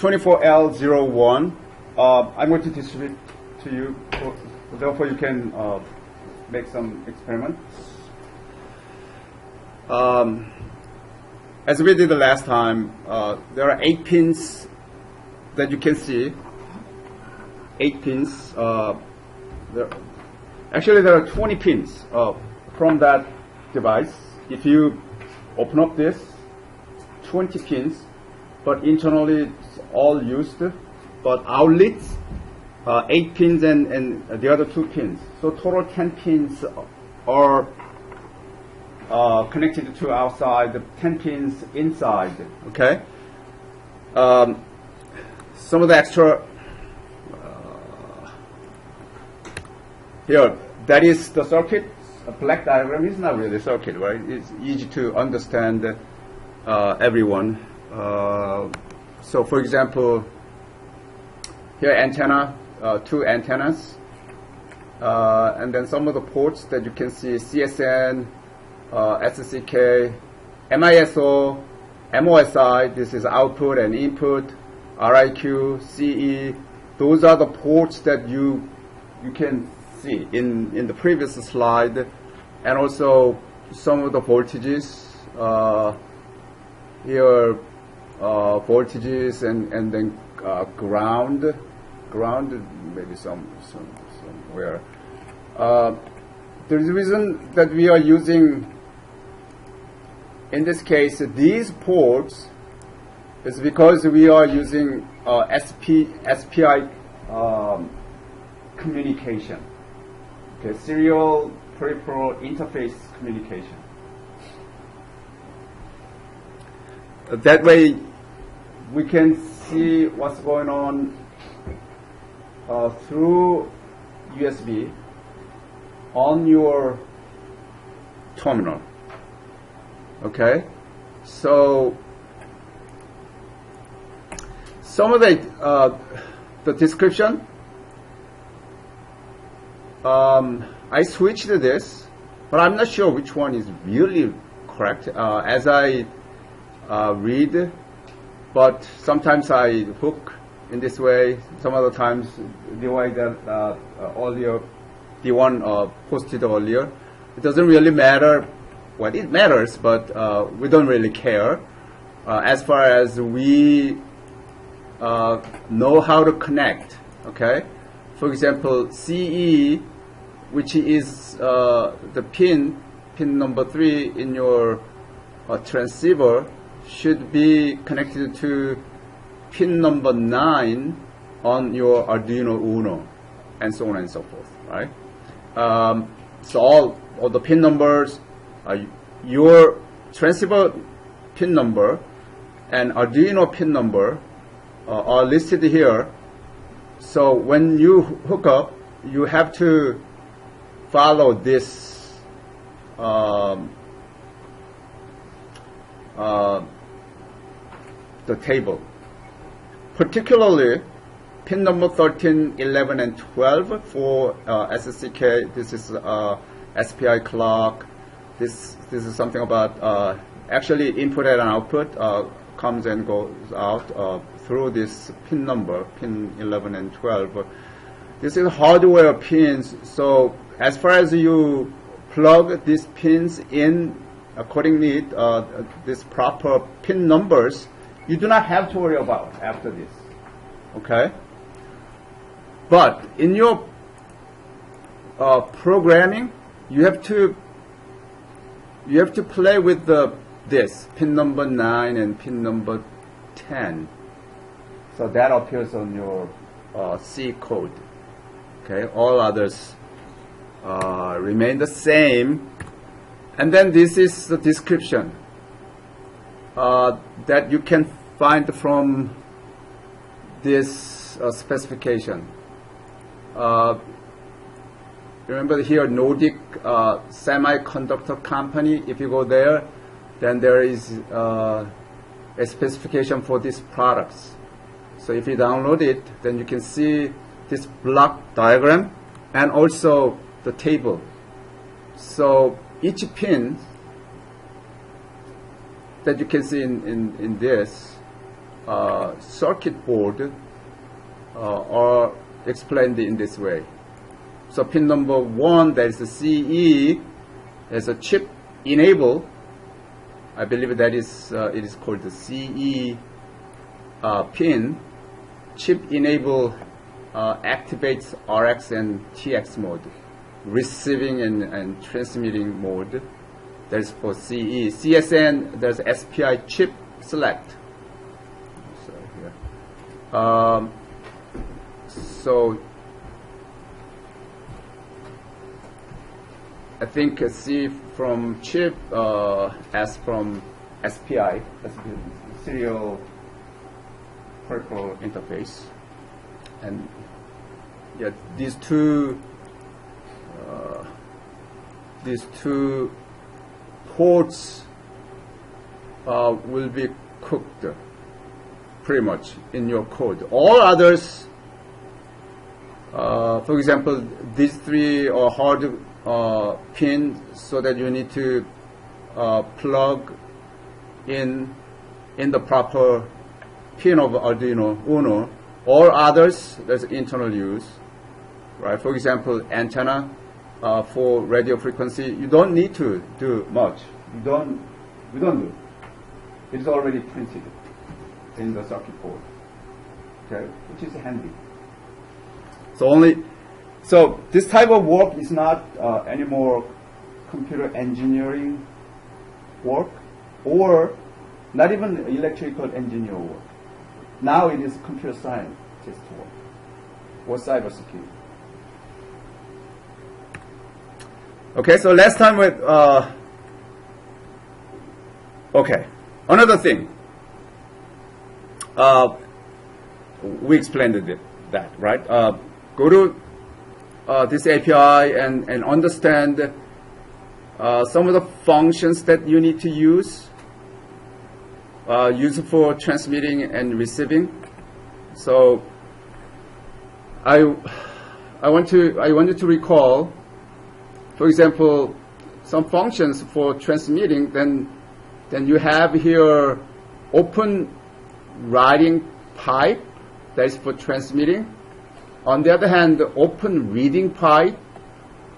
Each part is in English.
24L01. I'm going to distribute to you, therefore you can make some experiments. As we did the last time, there are 8 pins that you can see. 8 pins. Actually, there are 20 pins from that device. If you open up this, 20 pins, but internally it's all used. But outlets, 8 pins and the other 2 pins. So total 10 pins are connected to outside, the 10 pins inside. Okay. Some of the extra here, that is the circuit. A black diagram is not really a circuit, right? It's easy to understand everyone. So for example, here antenna, 2 antennas, and then some of the ports that you can see: CSN, SCK, MISO, MOSI. This is output and input. RIQ, CE. Those are the ports that you can see in the previous slide, and also some of the voltages here, voltages and then ground, maybe somewhere. The reason that we are using, in this case, these ports is because we are using SPI communication. Okay, serial peripheral interface communication. That way we can see what's going on through USB on your terminal. Okay, so some of the description, I switched to this, but I'm not sure which one is really correct as I read, but sometimes I hook in this way, some other times the way that earlier, the one posted earlier. It doesn't really matter. Well, it matters, but we don't really care as far as we know how to connect. Okay, for example, CE, which is the pin number 3 in your transceiver, should be connected to pin number 9 on your Arduino Uno, and so on and so forth, right? So all the pin numbers, your transceiver pin number and Arduino pin number are listed here. So when you hook up, you have to follow this the table. Particularly pin number 13, 11, and 12 for SCK. This is SPI clock. This is something about actually input and output comes and goes out through this pin number, pin 11 and 12. This is hardware pins. So as far as you plug these pins in accordingly, these proper pin numbers, you do not have to worry about after this. Okay? But in your programming, you have to play with this pin number 9 and pin number 10. So that appears on your C code. Okay, all others remain the same. And then this is the description that you can find from this specification. Remember here, Nordic Semiconductor Company. If you go there, then there is a specification for these products. So if you download it, then you can see this block diagram and also the table. So each pin that you can see in this circuit board are explained in this way. So pin number 1, that is the CE, is a chip enable. I believe that is it is called the CE pin. Chip enable activates RX and TX mode, receiving and transmitting mode. That is for CE. CSN, there's SPI chip select. So here. So I think C from chip, S from SPI, serial peripheral interface, and yeah, these two ports will be cooked pretty much in your code. All others, for example, these 3 are hard pins, so that you need to plug in the proper pin of Arduino Uno. All others, there's internal use, right? For example, antenna for radio frequency, you don't need to do much. We don't do. It's already printed in the circuit board, okay, which is handy. So this type of work is not anymore computer engineering work, or not even electrical engineer work. Now it is computer scientist work or cybersecurity. Okay, so last time with okay, another thing. We explained that, right? Go to this API and understand some of the functions that you need to use for transmitting and receiving. So I wanted to recall, for example, some functions for transmitting. Then you have here open writing pipe, that is for transmitting. On the other hand, the open reading pipe,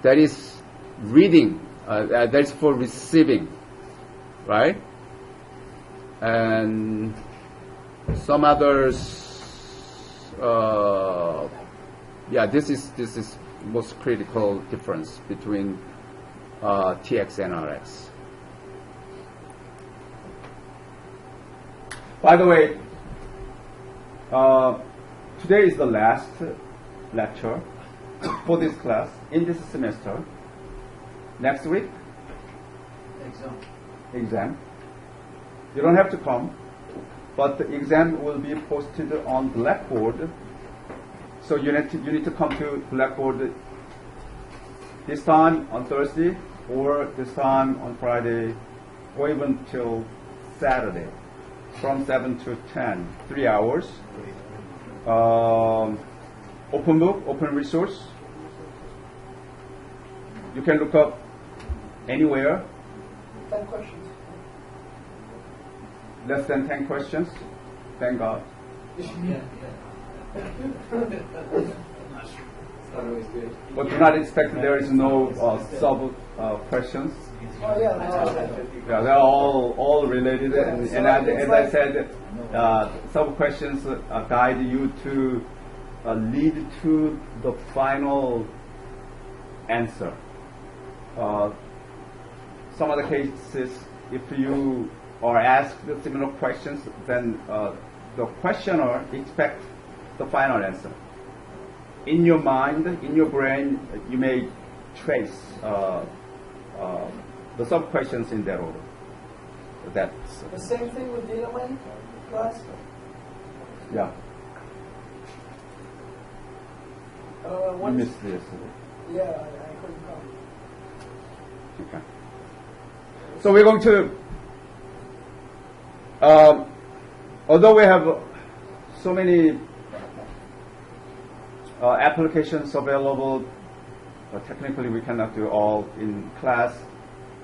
that is reading, that is for receiving, right? And some others, yeah, this is most critical difference between TX and RX. By the way, today is the last lecture for this class in this semester. Next week, exam. You don't have to come, but the exam will be posted on Blackboard. So you need to come to Blackboard this time on Thursday, or this time on Friday, or even till Saturday, from 7 to 10, 3 hours. Open book, open resource. You can look up anywhere. 10 questions. Less than 10 questions. Thank God. But do not expect there is no sub questions. Oh, yeah, Yeah, they're all related, and as I said, sub questions guide you to lead to the final answer. Some other cases, if you are asked similar questions, then the questioner expects the final answer. In your mind, in your brain, you may trace the sub questions in that order. That's the same thing with dynamite class. Yeah. You Once, missed this. yeah, I couldn't come. Okay. So we're going to, although we have so many applications available, technically we cannot do all in class,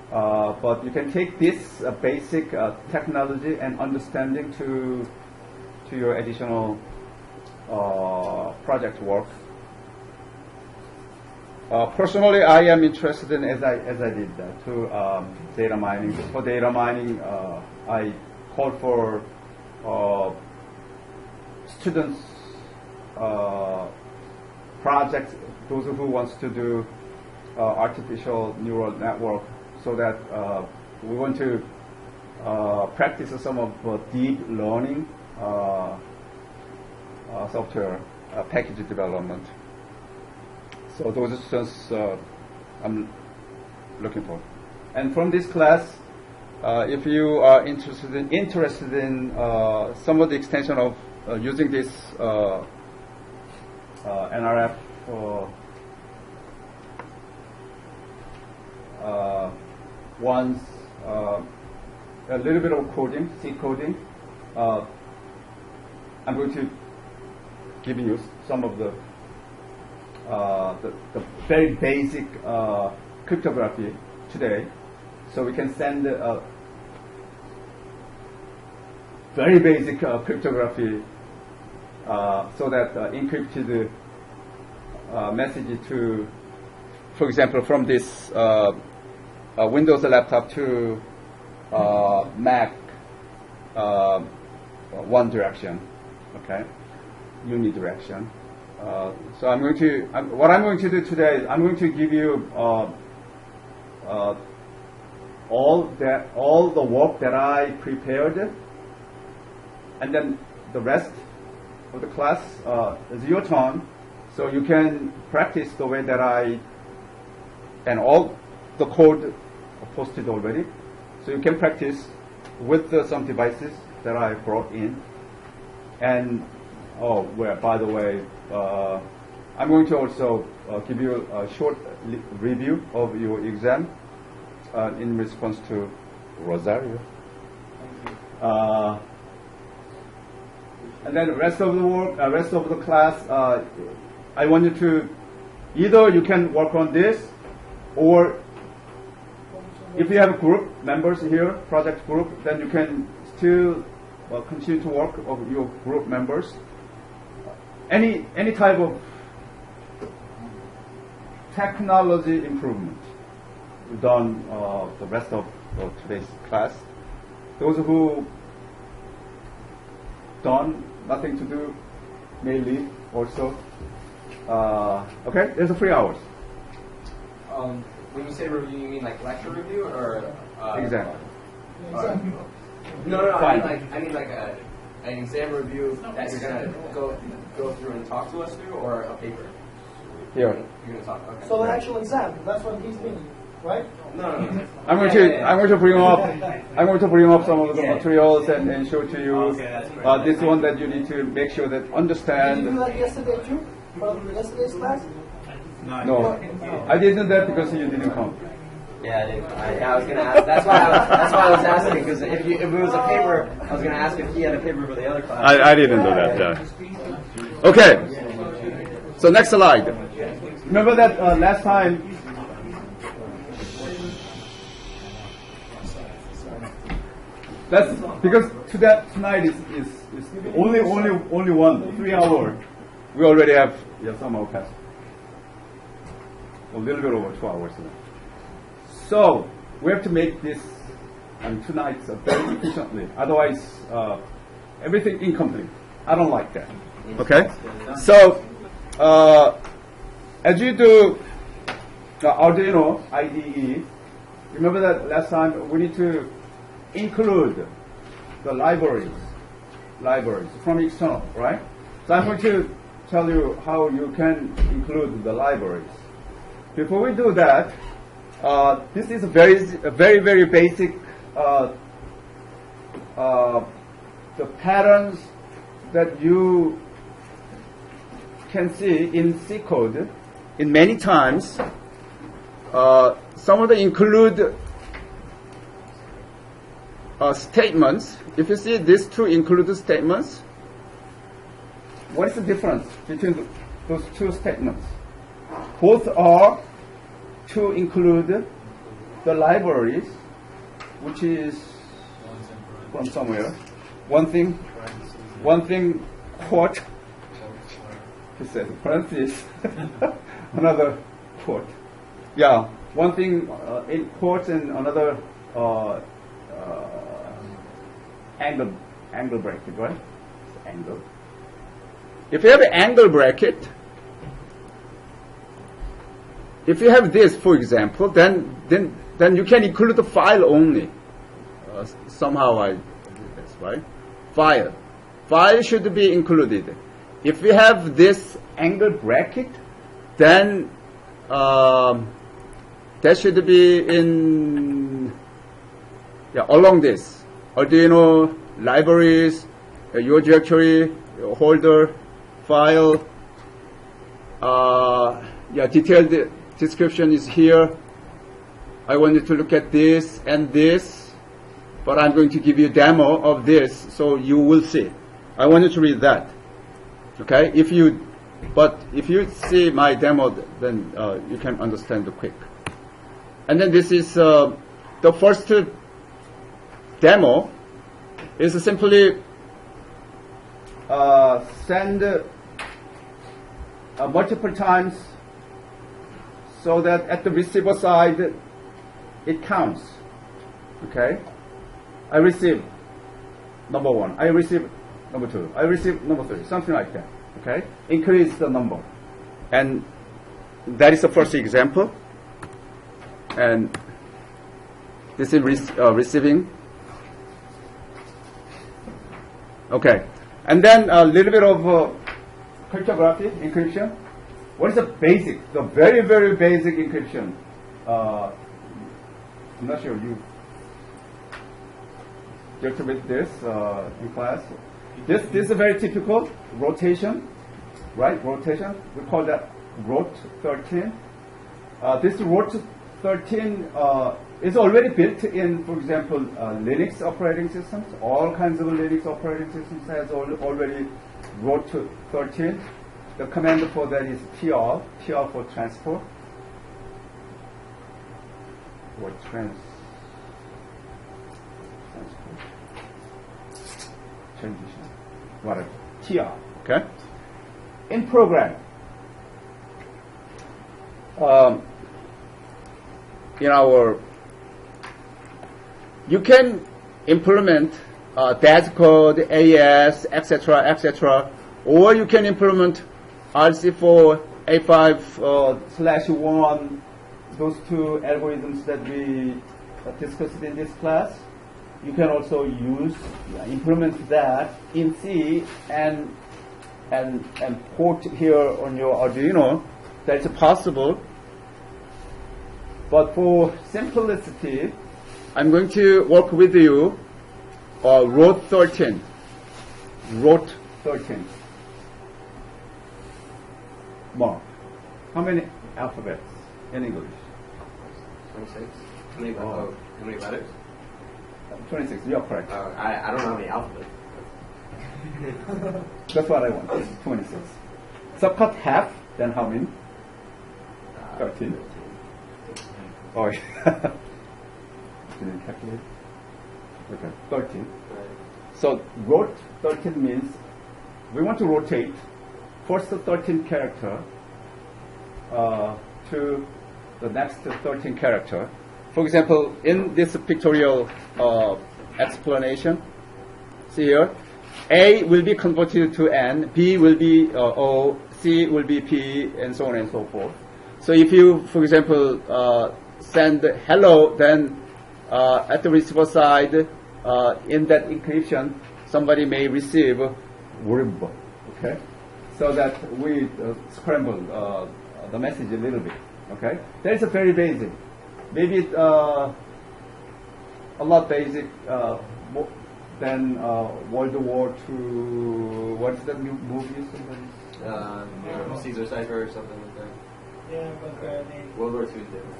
but you can take this basic technology and understanding to to your additional project work. Personally, I am interested in, as I did that, to data mining. For data mining, I called for students projects, those who wants to do artificial neural network, so that we want to practice some of deep learning software package development. So those are students I'm looking for. And from this class, if you are interested in some of the extension of using this NRF once a little bit of coding, C coding, I'm going to give you some of the very basic cryptography today, so we can send very basic cryptography so that encrypted message to, for example, from this Windows laptop to Mac, one direction, okay, unidirection. So I'm going to, what I'm going to do today is I'm going to give you all the work that I prepared, and then the rest of the class is your turn. So you can practice the way that and all the code posted already. So you can practice with some devices that I brought in. And by the way, I'm going to also give you a short review of your exam in response to Rosario. And then the rest of the work, rest of the class, I want you to either you can work on this, or if you have group members here, project group, then you can still continue to work of your group members. Any type of technology improvement done the rest of today's class. Those who done nothing to do may leave also. Okay, there's 3 hours. When you say review, you mean like lecture review or Exam. No, I mean like an exam review that you're gonna go through and talk to us through, or a paper. Here. You're gonna talk. Okay. So an actual exam, that's what he's meaning, right? No. I'm going to bring up some of the materials and show to you this one that you need to make sure that Did understand. you do that yesterday too? From yesterday's class? No, I didn't do that because you didn't come. Yeah, I was gonna ask. That's why I was asking, because if it was a paper, I was gonna ask if he had a paper for the other class. I didn't do that. Okay. So next slide. Remember that last time. That's because tonight is only 3 hour. We already have somehow passed a little bit over 2 hours now. So we have to make this tonight very efficiently. Otherwise, everything incomplete. I don't like that. Okay. So as you do Arduino IDE, remember that last time we need to include the libraries from external, right? So I'm going to tell you how you can include the libraries. Before we do that, this is a very basic the patterns that you can see in C code in many times. Some of the include statements. If you see these two include statements, what is the difference between those two statements? Both are to include the libraries, which is from somewhere. One thing, one thing quote, he said, parentheses, another quote. Yeah, one thing in quotes and another angle bracket, right? Angle. If you have an angle bracket, if you have this, for example, then you can include the file only. Somehow I did this, right? File should be included. If we have this angle bracket, then that should be in along this Arduino libraries, your directory, your holder, file. Detailed description is here. I wanted to look at this and this, but I'm going to give you a demo of this, so you will see. I wanted to read that. Okay, if you see my demo, then you can understand the quick. And then this is the first demo is simply send multiple times so that at the receiver side it counts. Okay, I receive number 1, I receive number 2, I receive number 3, something like that. Okay, increase the number, and that is the first example. And this is receiving. Okay, and then a little bit of cryptography, encryption. What is the basic, the very, very basic encryption? I'm not sure you get to read this in class. This is a very typical rotation, right? Rotation. We call that rot 13. This rot 13 is already built in, for example, Linux operating systems. All kinds of Linux operating systems has already rot 13. The command for that is tr for transport, or transport, transition, whatever, tr, okay? In program, you can implement DAS code, AES, etc., etc., or you can implement RC4, A5/1, those two algorithms that we discussed in this class. You can also implement that in C and port here on your Arduino. That's possible. But for simplicity, I'm going to work with you rot 13. Rot 13. Mark. How many alphabets in English? 26. How many letters? 26. You're correct. I don't know how many alphabets. That's what I want. 26. Subcut half, then how many? 13. Oh, didn't calculate. Okay, 13. So rot 13 means we want to rotate first 13 character to the next 13 character. For example, in this pictorial explanation, see here, A will be converted to N, B will be O, C will be P, and so on and so forth. So if you, for example, send hello, then at the receiver side, in that encryption, somebody may receive Wurmbo, okay? So that we scramble the message a little bit, okay? That is a very basic. Maybe a lot basic than World War II. What is that new movie? Caesar Cipher or something like that. Yeah, but World War II is different.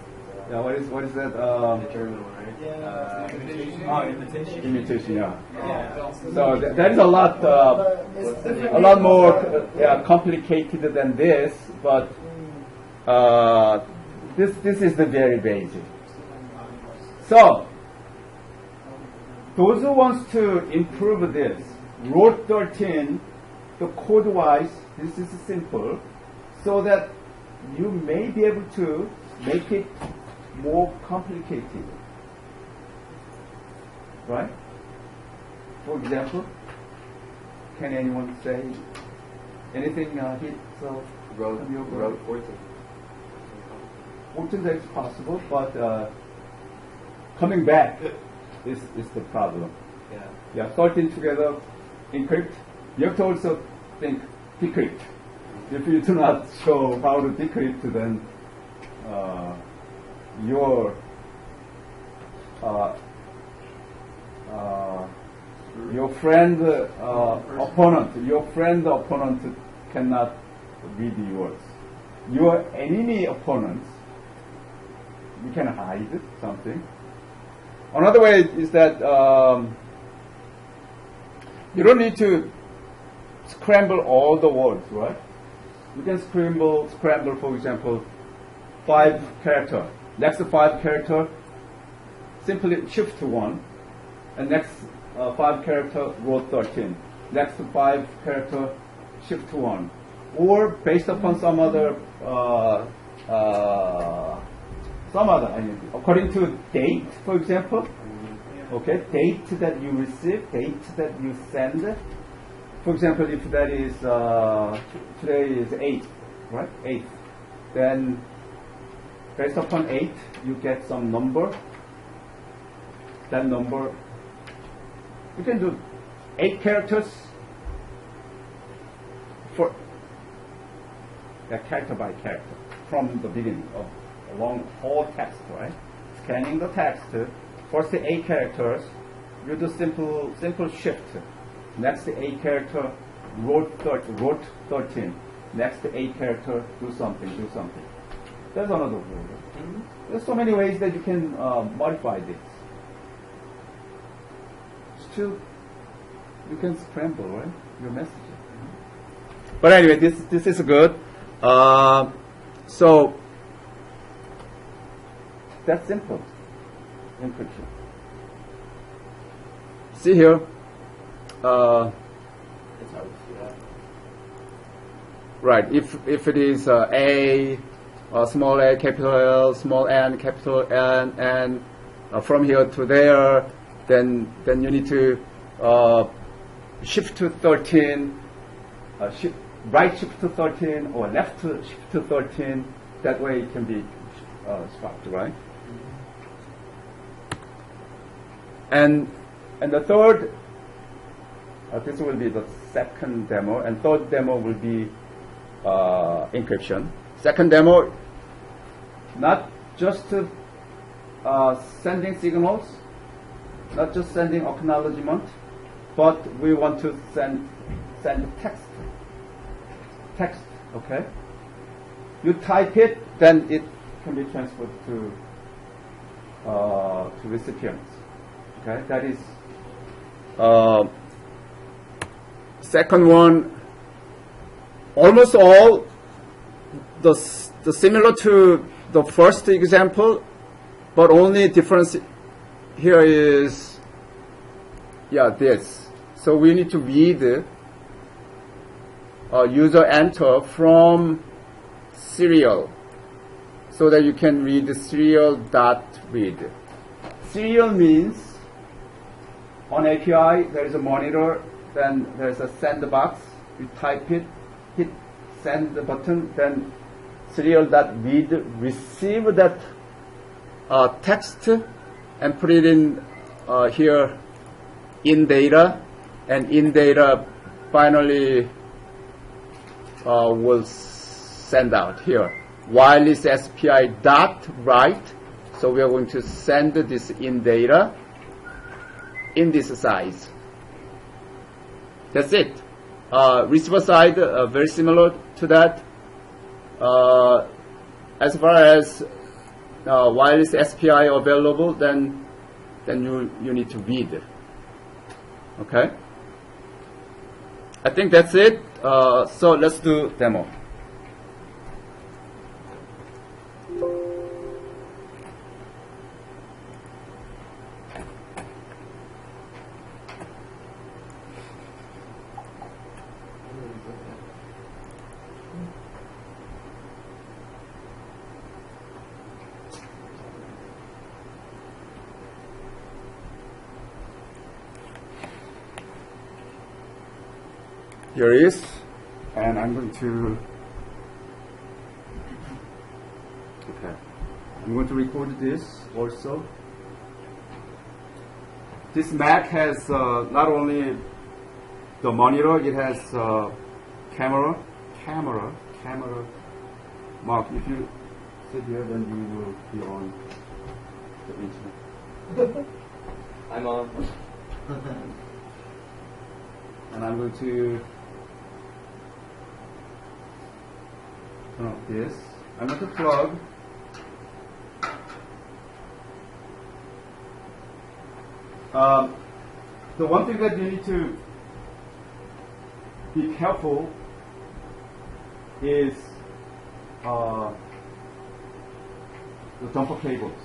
Yeah, what is that? The German one, right? imitation. Imitation, yeah. Yeah. So that is a lot more complicated than this, but this is the very basic. So those who wants to improve this, road 13, the code-wise, this is simple, so that you may be able to make it more complicated. Right? For example, can anyone say anything hit Road 14. 14 is possible, but coming back is the problem. Yeah. Yeah, 13 together, encrypt. You have to also think decrypt. If you do not show how to decrypt, then your friend opponent cannot read yours. Your enemy opponents, you can hide something. Another way is that you don't need to scramble all the words, right? You can scramble, for example, 5 character. Next 5 character, simply shift to 1, and next 5 character, row 13. Next 5 character, shift to 1. Or based upon some other, according to date, for example. Okay, date that you receive, date that you send. For example, if that is, today is 8, right? 8. Then, based upon 8, you get some number. That number, you can do 8 characters for character by character from the beginning of along whole text, right? Scanning the text, first 8 characters, you do simple shift. Next 8 character, road 13. Next 8 character, do something. There's another way. There's so many ways that you can modify this. Still, you can scramble, right? Your messages. But anyway, this is good. So that's simple encryption. See here. That's how we see that. Right. If it is A, small a, capital L, small n, capital N, and from here to there, then you need to shift to 13, right shift to 13, or left shift to 13. That way it can be swapped, right? And the third, this will be the second demo, and third demo will be encryption. Second demo, not just sending signals, not just sending acknowledgement, but we want to send text. Text, okay? You type it, then it can be transferred to recipients. Okay, that is second one. Almost all the similar to the first example, but only difference here is this. So we need to read user enter from serial, so that you can read the serial.read. Serial means on API there is a monitor, then there's a send box. You type it, hit send the button, then serial.read receive that text and put it in here in data, and in data finally will send out here wireless SPI dot write. So we are going to send this in data in this size. That's it. Receiver side very similar to that. As far as wireless SPI available, then you need to read. Okay. I think that's it. So let's do demo. Here it is, and I'm going to record this also. This Mac has not only the monitor, it has camera Mark, if you sit here, then you will be on the internet. I'm on. And I'm going to turn off this. I'm going to plug the one thing that you need to be careful is the jumper cables,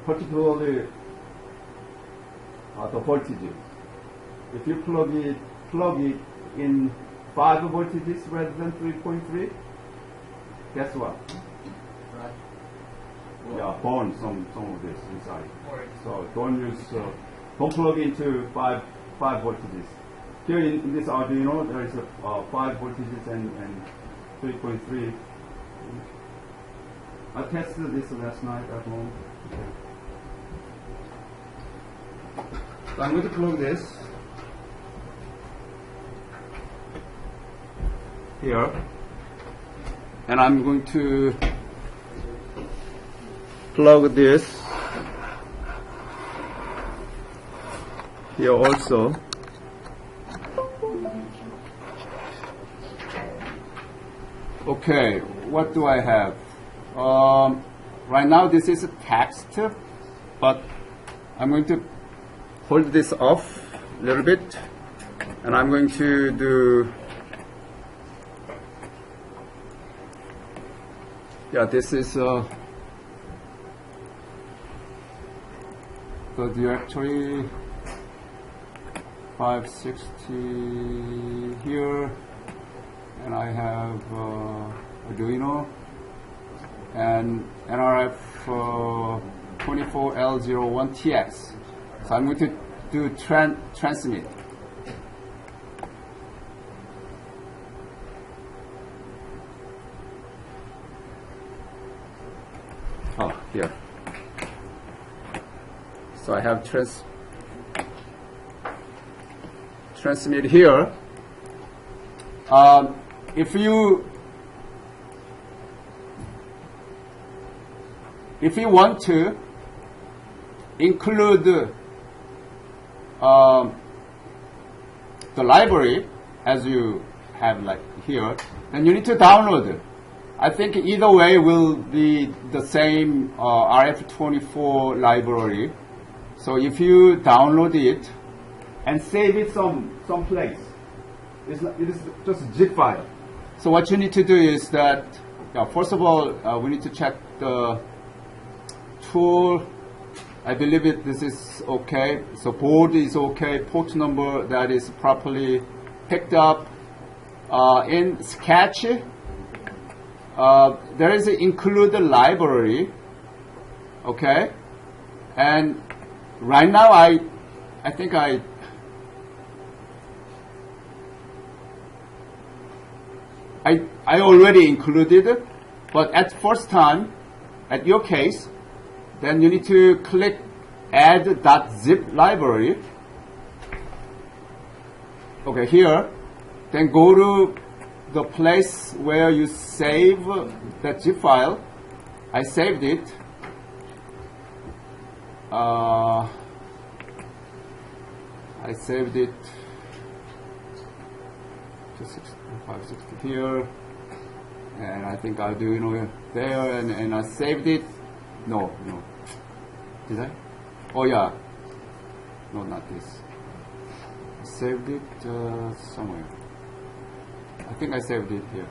particularly the voltages. If you plug it in 5 voltages rather than 3.3, guess what? Right. Yeah, burn some of this inside. So don't plug into 5 voltages. Here in this Arduino, there is a 5 voltages and 3.3. I tested this last night at home. Okay. So I'm going to plug this here, and I'm going to plug this here also. Okay, what do I have? Right now this is a text, but I'm going to hold this off a little bit, and I'm going to do, this is the directory 560 here, and I have Arduino and NRF 24L01TX. So I'm going to do transmit. Oh, here. So I have transmit here. If you want to include the library as you have like here, then you need to download it. I think either way will be the same RF24 library. So if you download it and save it someplace, it is just a zip file. So what you need to do is that, first of all, we need to check the tool. I believe this is okay. So board is okay. Port number that is properly picked up. In Sketch, there is an include library. Okay, and right now I think I already included it, but at first time, at your case, then you need to click add.zip library. Okay, here, then go to the place where you save that zip file. I saved it. I saved it to 560 here, and I think I'll do there, and I saved it. No, did I? Oh yeah, no, not this. I saved it somewhere. I think I saved it here.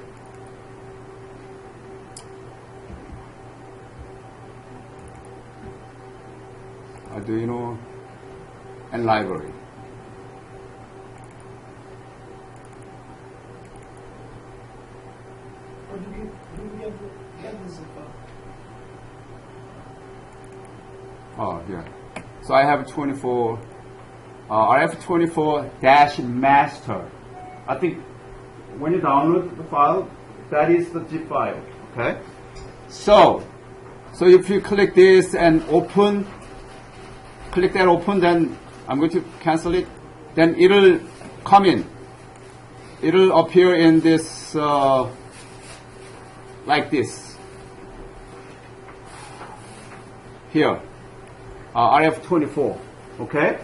Arduino and library. Or do you get this zip file? Oh, yeah. So I have 24, RF24-master. I think when you download the file, that is the zip file. Okay. So if you click this and open, click that open, then I'm going to cancel it. Then it'll come in. It'll appear in this like this here, RF24. Okay.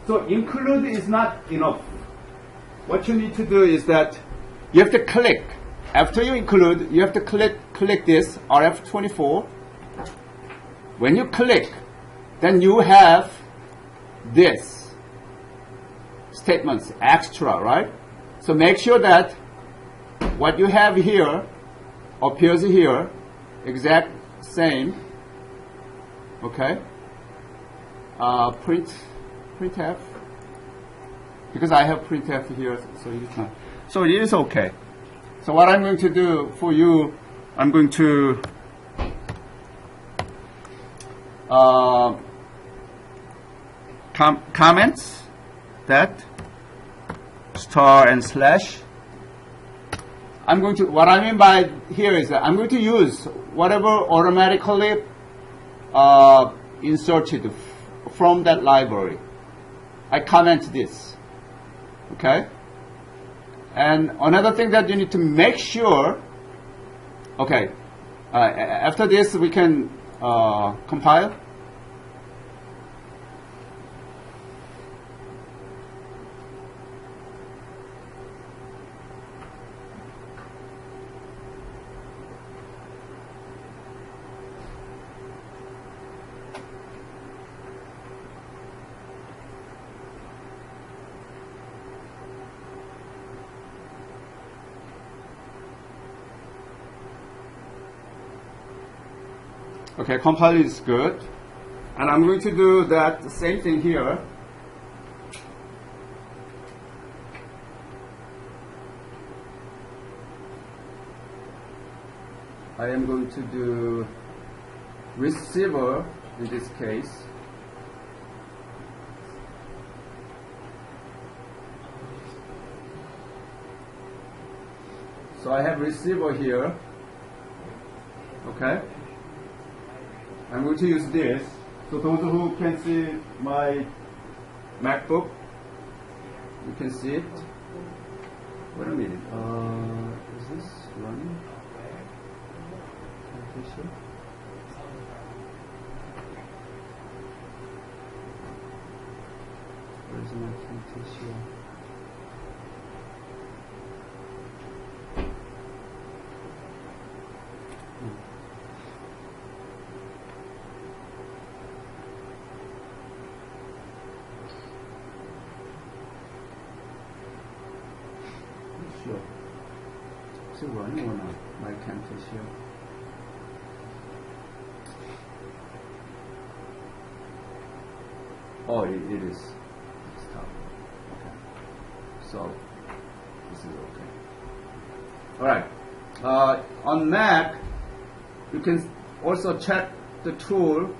So include is not enough. What you need to do is that you have to click. After you include, you have to click this RF24. When you click, then you have this statements extra, right? So make sure that what you have here appears here, exact same. Okay. Printf, because I have printf here, so it's not. So it is okay. So what I'm going to do for you, I'm going to comments that star and slash. I'm going to, what I mean by here is that I'm going to use whatever automatically inserted from that library. I comment this. Okay? And another thing that you need to make sure, okay, after this we can compile. Okay, compile is good. And I'm going to do that the same thing here. I am going to do receiver in this case. So I have receiver here. Okay. I'm going to use this. So those who can see my MacBook, you can see it. Wait a minute. Is this running? Where is my Camtasia? Sure. Is it running or not? My Camtasia. Oh, it is. Stop. Okay. So this is okay. All right. On Mac, you can also check the tool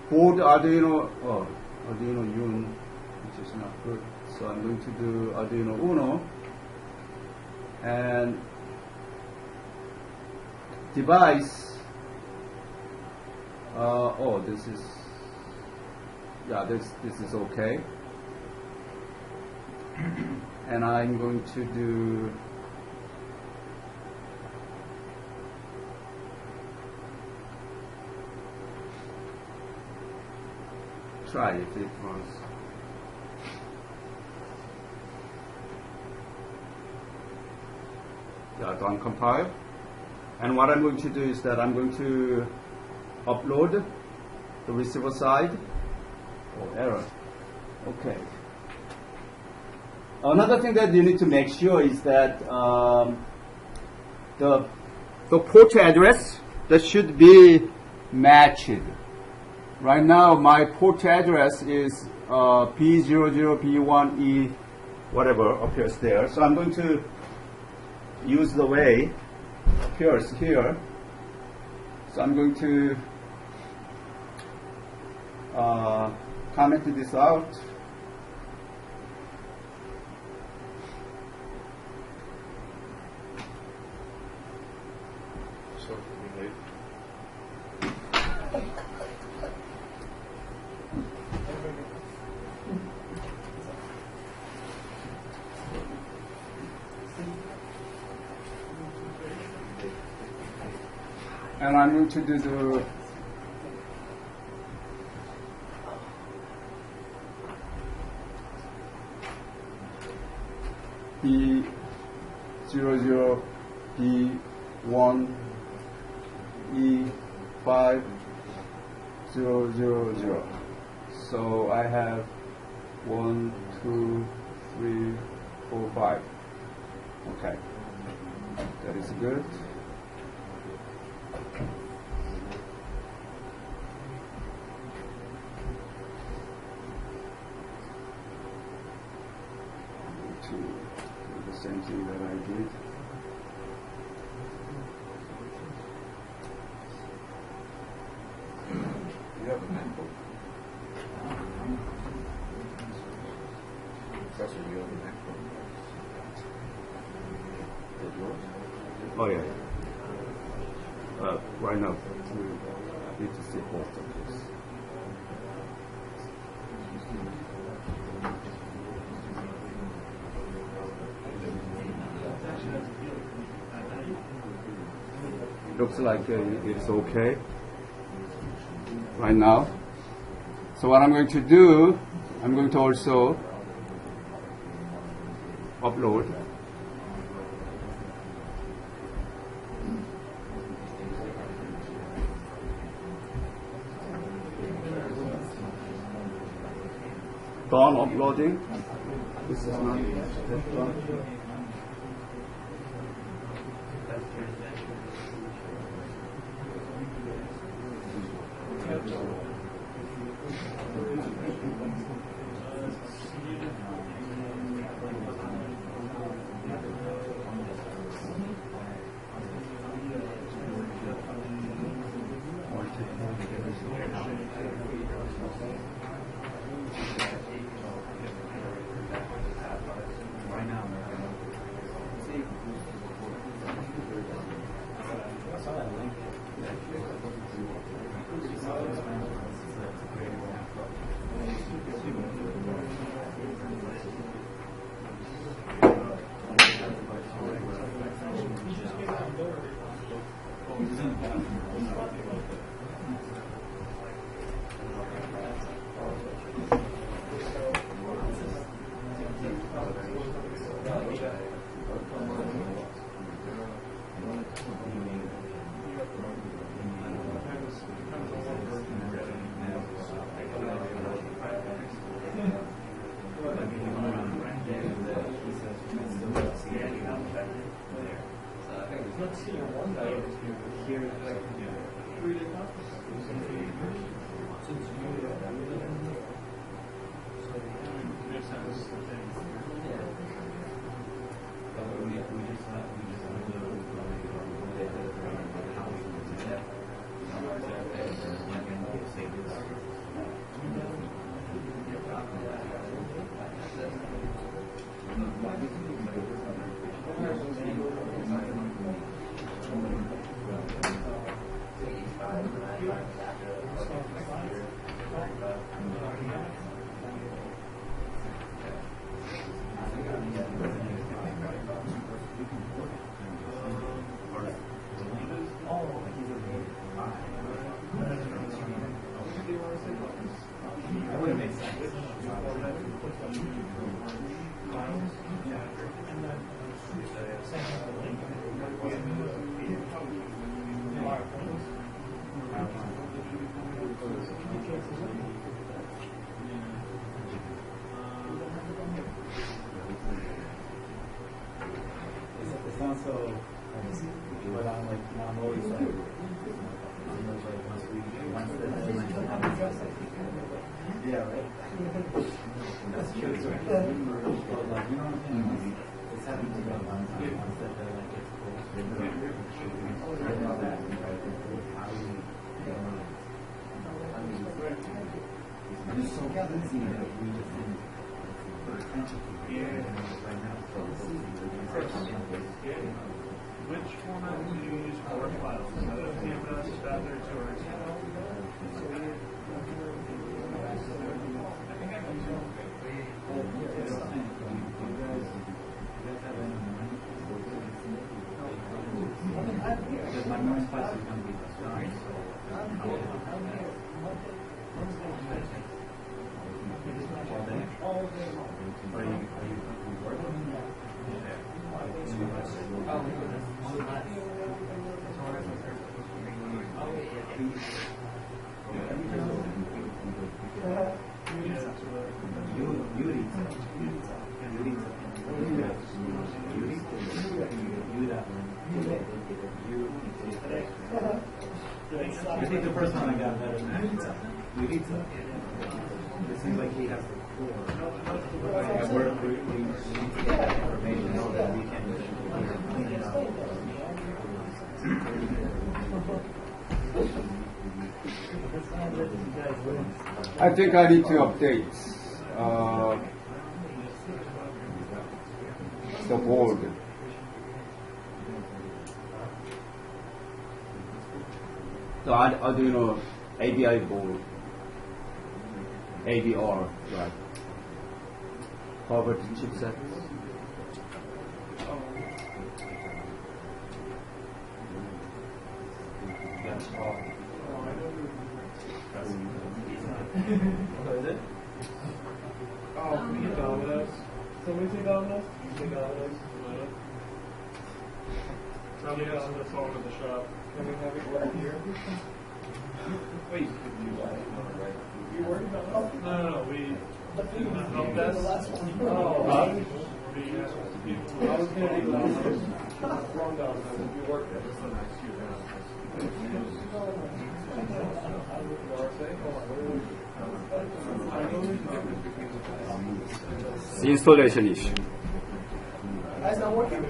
board Arduino. Oh, Arduino Uno, which is not good. So I'm going to do Arduino Uno. And device, oh, this is, yeah, this is okay. And I'm going to do try if it runs. Yeah, done compile. And what I'm going to do is that I'm going to upload the receiver side. Oh, error. Okay. Another thing that you need to make sure is that the port address that should be matched. Right now, my port address is B00, B1E, whatever appears there. So I'm going to use the way appears here. So I'm going to comment this out. And I'm going to do the B00, B1, E5, 0, 0, 0. So I have 1, 2, 3, 4, 5. Okay, that is good. To do the same thing that I did. You have a MacBook. Professor, you have a MacBook. Is it yours? Oh yeah. Right now, we need to see both of this. Looks like it's okay right now. So what I'm going to do, I'm going to also upload. Done uploading. This is not yet done. It's not so, but I'm like, I'm always like, once the yeah, right. That's true. But like, you know what I'm saying? It's happened to me one time. Once that like gets close, I know that. How do you I'm just so busy that we just didn't put attention to it right now. So, Which one? format do you use for work files? Is that a CMS, standards, or Because my main class is going to be the start, so all day. Are you working? I think the first one I got better than Yuritsa. It seems like he has the core. And we need to get that information so that we can clean it up. I think I need to update the board. The Arduino ABI board, ABR, right? Covered chipset. What is it? Oh, we get Domino's. Somebody say Domino's? You say Domino's? Somebody else on the phone at the shop. Can we have it work here? Wait, you worried about it? No, we. Help desk. Oh, we asked people. I was going to do Domino's. Wrong Domino's. We worked there. Installation issue. That's not working.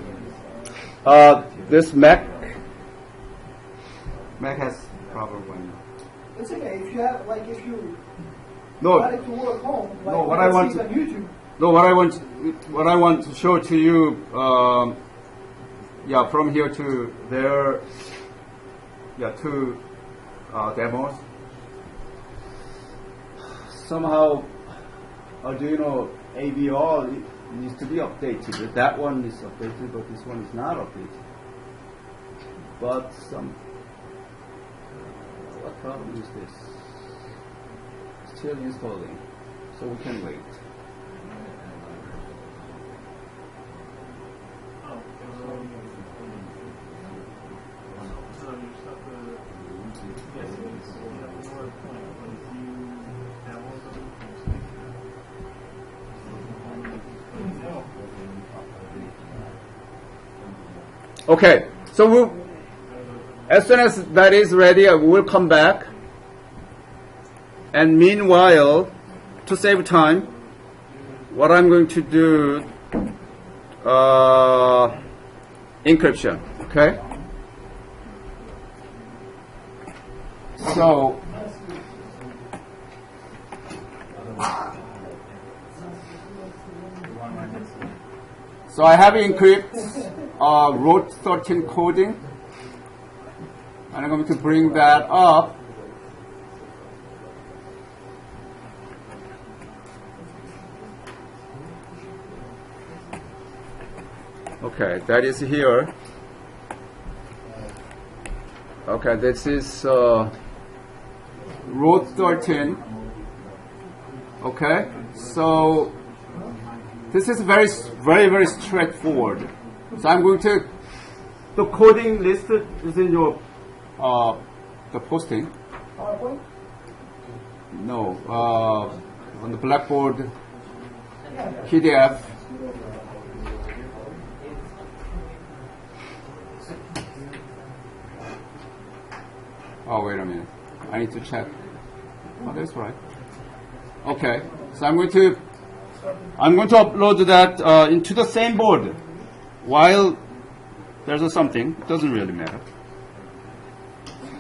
This Mac has problem right now. It's okay. If you have, like, if you No, wanted to work home, like, no. What I want on YouTube. No, what I want to show to you, yeah, from here to there, yeah, two demos. Somehow, Arduino AVR needs to be updated. That one is updated, but this one is not updated. But what problem is this? Still installing, so we can wait. Okay, so as soon as that is ready, we'll come back. And meanwhile, to save time, what I'm going to do, encryption, okay? So I have encrypt root 13 coding, and I'm going to bring that up. Okay, that is here. Okay, this is root 13. Okay, so this is very straightforward. So I'm going to, the coding list is in your, the posting. PowerPoint? No, on the Blackboard PDF. Oh, wait a minute. I need to check. Oh, that's right. Okay, so I'm going to upload that into the same board. While there's something, it doesn't really matter.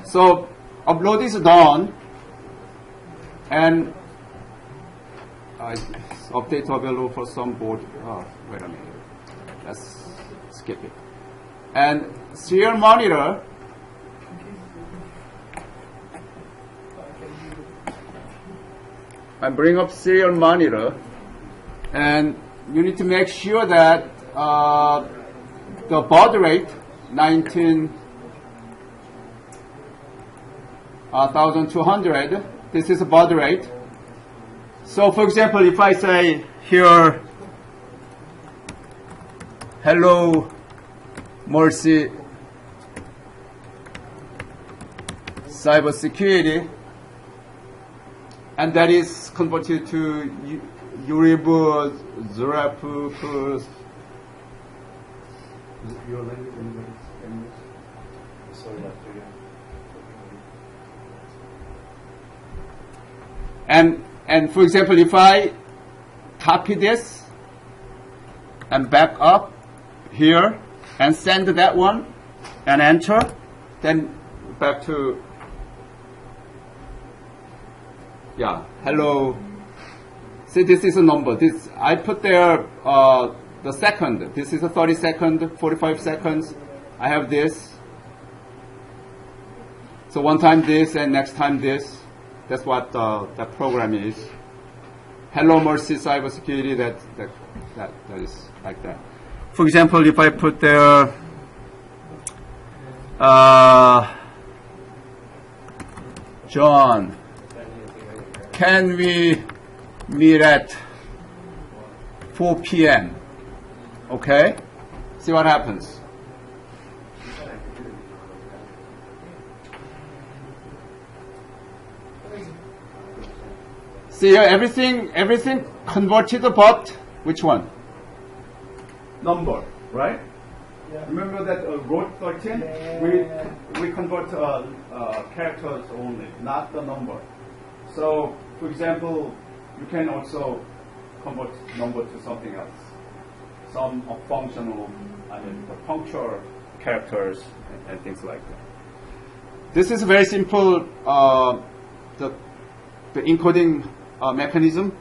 So upload is done, and update available for some board. Oh, wait a minute. Let's skip it. and serial monitor. I bring up serial monitor, and you need to make sure that the baud rate 19,200. This is a baud rate. So, for example, if I say here, hello, Mercy, cybersecurity, and that is converted to Uribu, Zurapu, your language, anybody's English? Sorry, And for example, if I copy this and back up here and send that one and enter, then back to, yeah, hello. See, this is a number. This I put there the second. This is a 30 second, 45 seconds. I have this. So one time this and next time this. That's what that program is. Hello Mercy cybersecurity. That is like that. For example, if I put there John, can we meet at 4 p.m.? Okay. See what happens. See here, everything converted but which one? Number, right? Yeah. Remember that row 13? We convert characters only, not the number. So, for example, you can also convert number to something else. Some functional, the punctual characters and things like that. This is very simple. The encoding mechanism.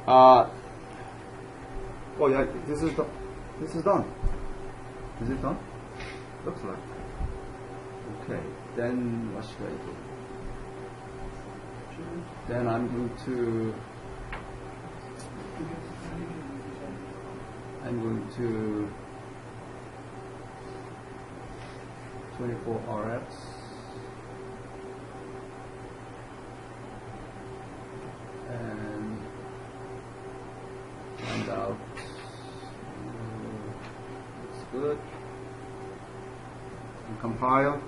Oh yeah, this is done. Is it done? Looks like. Okay, then what should I do? Then I'm going to 24 RFs. And find out it's good and compile.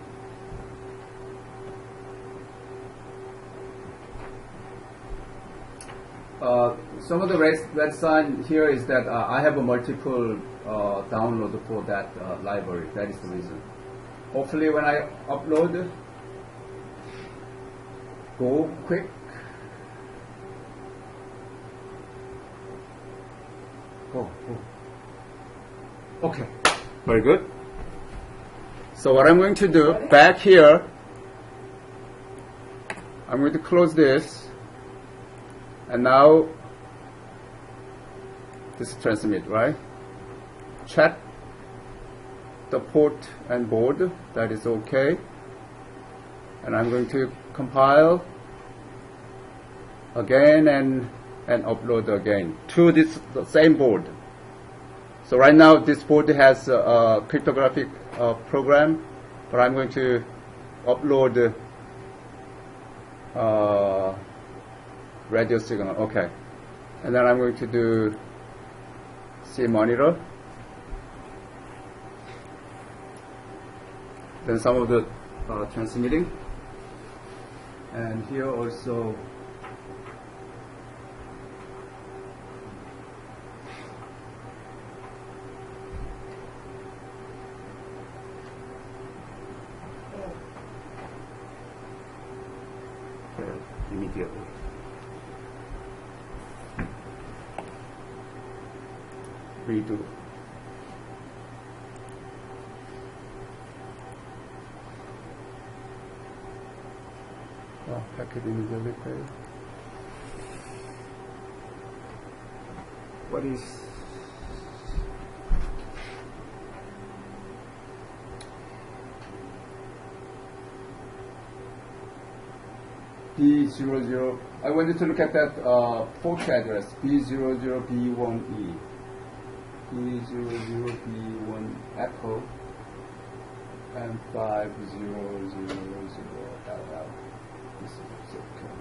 Some of the red sign here is that I have a multiple download for that library. That is the reason. Hopefully when I upload, go quick. Go. Okay, very good. So what I'm going to do, back here, I'm going to close this, and now this transmit, right? Check the port and board, that is okay. And I'm going to compile again and upload again to this the same board. So right now this board has a cryptographic program, but I'm going to upload radio signal. Okay, and then I'm going to do C monitor. Then some of the transmitting, and here also. Immediately. Redo. Packet immediately pay. What is B00. I wanted to look at that port address, B00B1E. B00B1 Apple and 5000LL. This is okay.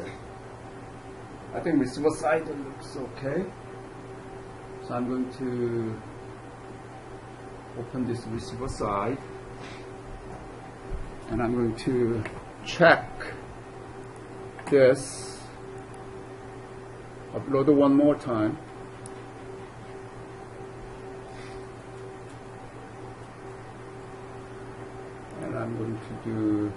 Okay. I think receiver side looks okay. So I'm going to open this receiver side and I'm going to check this, upload it one more time. And I'm going to do,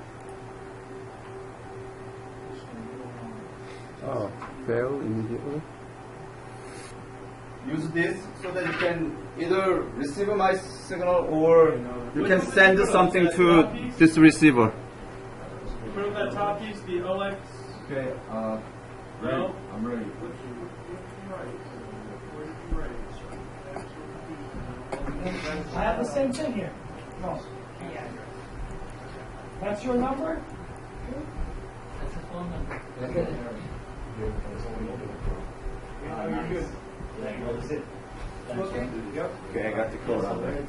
fail immediately. Use this so that you can either receive my signal or you can send something to this receiver. Put on that top piece, the OX. Okay, No. I'm ready. I have the same thing here. No. That's your number? That's a phone number. Okay, I got the code out there. You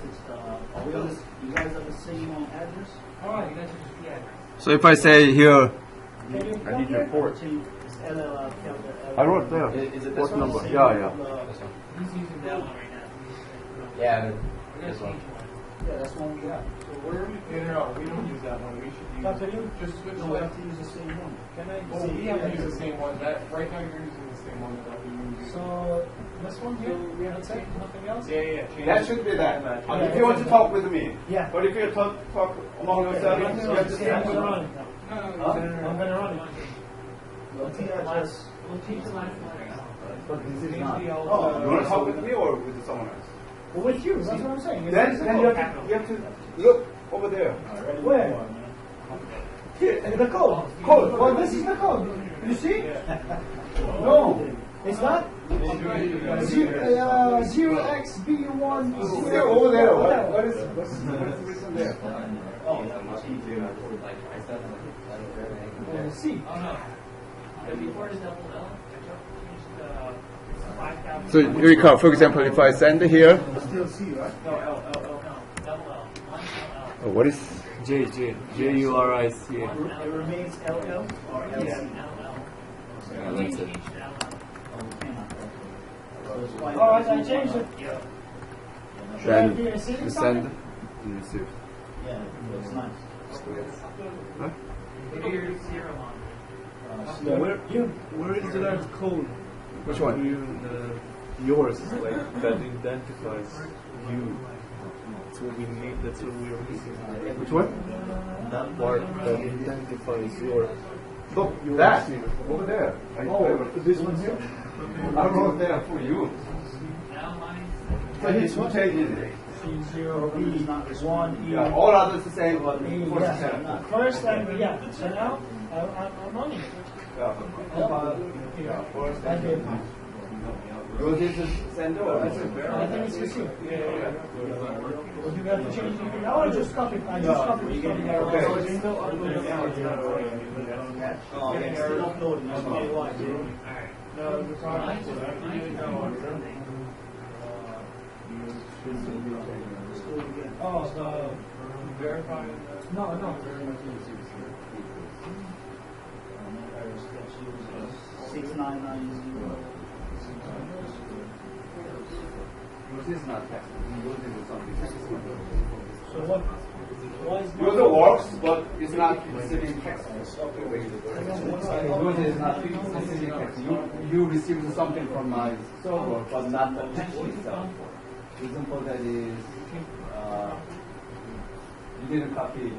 guys have the same address? All right, you guys are just the address. So if I say here, I need your port. I wrote there. Is it this Port one? number. Yeah. He's using that one right now. Yeah. We're gonna change one. Yeah, that's one we have. We don't use that one. We should use. Dr. You? Just switch No, we have to use the same one. Can I? Oh, we have to use the same one. That right now you're using the same one that we use. So, this one here, we have to take nothing else? Yeah. That should be that. Yeah. If you want to talk with me. Yeah. But if you talk among yourselves, you have to Yeah, I'm say. gonna run it. No, I'm gonna run it. We'll change the last letter. But this is Change not. the You want to talk with me or with someone else? With you, that's what I'm saying. Then you have to look over there. Where? Here, the code. Code. Well, this is the code. You see? No, it's not. 0xB1. Over there. What is the reason there? C. Oh no. Before is double L. I changed the 5,000. So you recall, for example, if I send here, Still C, right? No, L. No, double L. One LL. what is Juric. It remains LL or LC. LL. Yeah, We that's it. changed to LL. All right, I changed it. Yeah. Should I then be receiving you something? send and receive? Yeah, that's nice. Huh? Put your 0 on. Where is that code? Which one? Yours, like that identifies you. That's what we need. That's what we are missing. Which one? That part that identifies your. Look, that over there. This one here. I wrote there for you. Now mine. So he's changing it. C0B1E. Yeah, all others the same, but Yeah. First, yeah. So now, I'm running it. Yeah. I did. Yours is send over. I think it's received. Yeah. Would you have to change anything? I want to just copy. I just copied it. Okay. Still uploading. Oh, yeah, still uploading. That's probably why. No, the problem is Oh, verifying. no. 6990. Yours is not text. Yours is something. So what? Why is Yours works, but it's not receiving text. Yours is not receiving text. You received something from my server, but not the text itself. Reason for that is you didn't copy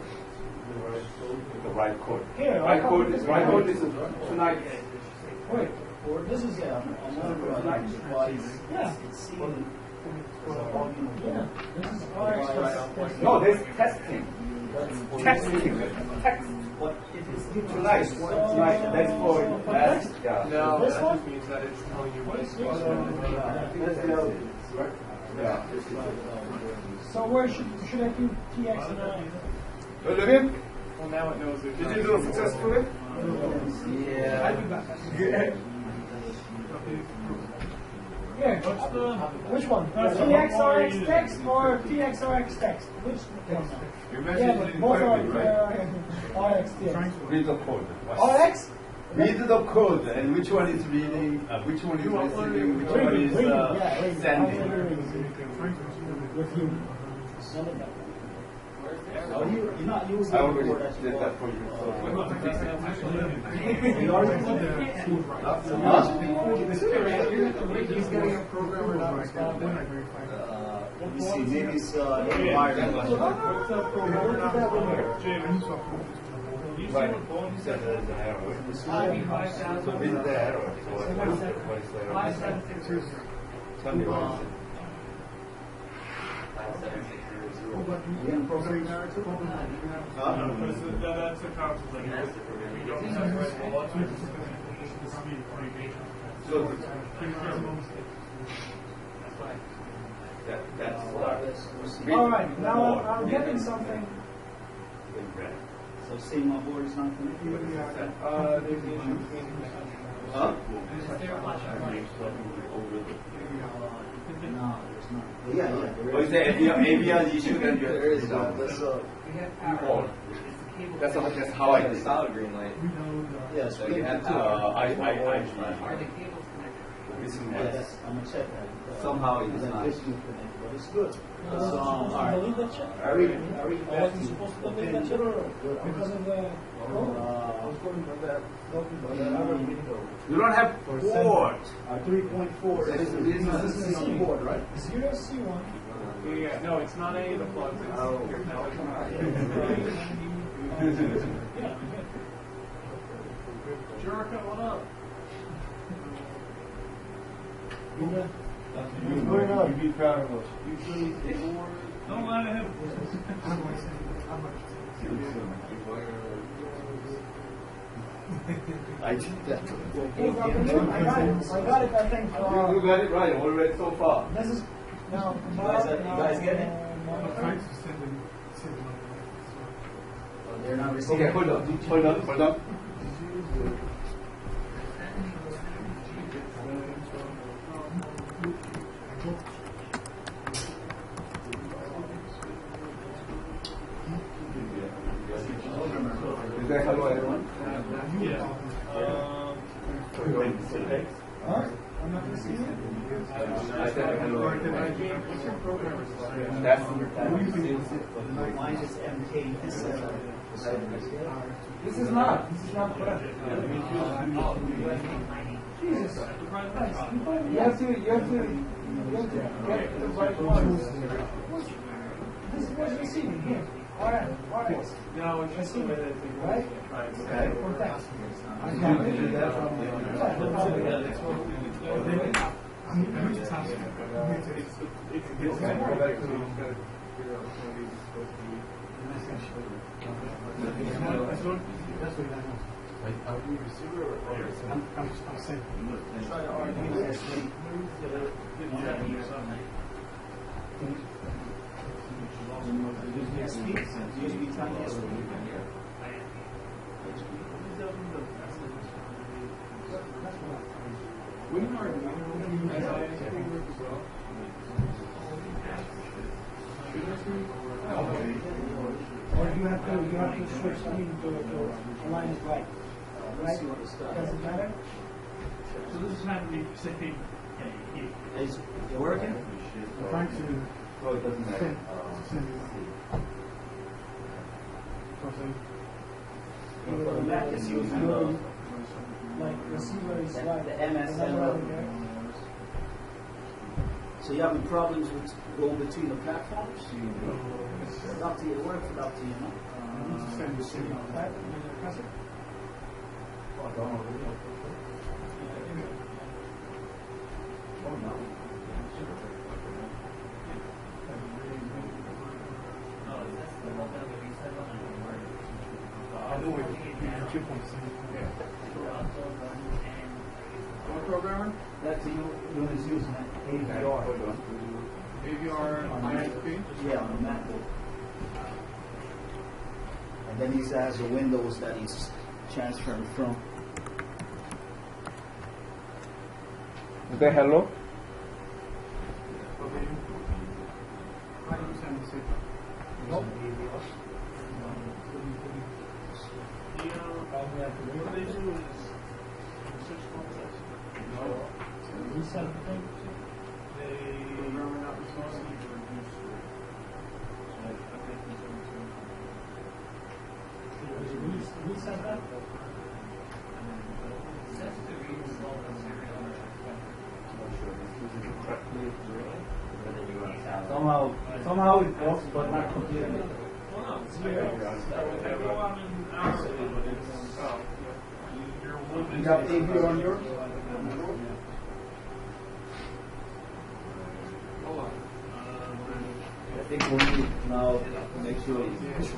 the right code. Here, Right I copied code this is one. tonight. Wait, this is yeah. Yeah. Yeah. This is RX. No, there's testing. Testing. Text. Tonight. That's for yeah. No, This that one? just means that it's telling you what it's Yeah. So where should I do TX9? Look at Well, now it knows it. Did you do it successfully? Yeah. Here, What's the? which one? That's the TXRX one. text or TXRX text? Which one? You Yeah, mentioned but it both are correctly, right? RX TX. Read the code. RX? Read the code and which one is reading, which one is receiving, which one is sending. With you. Oh, you're not using I the already board, that's did your that fault. for you. You already did He's getting a programmer not responding. Let me see, maybe it's environment. What's up, programmer not responding? James. You see what Bones said? So read the error. So what is the error? 5760. Tell me what is it. Huh? That's the conflict. If you don't separate the logic, the speed communication. So that's All right, now I'm getting something. So saying my board is not connected? There's the issue between. Huh? No, there's not. Yeah, yeah. Oh, is there AVR issue then There is, you that's Oh, that's how I did it. Solid green light. yes. So you had to, missing words. Yes, I'm gonna check that. Somehow it is Then not. this new connect, but it's good. So, all right. Delete that shit? I read it. I wasn't supposed to delete that shit because of the code. You don't have board. 3.4. This is on board, right? 0C1. Yeah, no, it's not any of the plugs. It's your network. Jericho, what up? You'd be proud of us. Don't lie to him. I did that. I got it, I think. You got it right. Already so far. This is now. You guys get it? They're not receiving. Okay, hold on. Is that hello everyone? Yeah. Huh? I'm not receiving it. I said hello everyone. What's your programmer's name? That's Mine is MK. This is not correct. Jesus Christ. You have to get the right ones. This is what's receiving here. Alright. No, it's just Receiving, right? okay. For text. Or you have to switch to line is right. Right? Does it matter? So this is not to be saying, Is it working? Oh, it doesn't matter. The Mac is using Like receiver is right. the MSN. Another one there. So you having problems with going between the platforms? It's up to you. It works, it's up to you, no? Right? And then press it. what programmer? That's you is using AVR. AVR ISP? Yeah, on the Mac. And then he has the windows that he's transferring from. Is that hello? Nope. What they do is switch concepts. Reset the thing. They mostly reduce Reset that. Somehow it works, but not completely. Well, no, it's well, I mean, honestly, but it's, you're limited. You got AV on yours? Hold on. I think we need now to make sure it's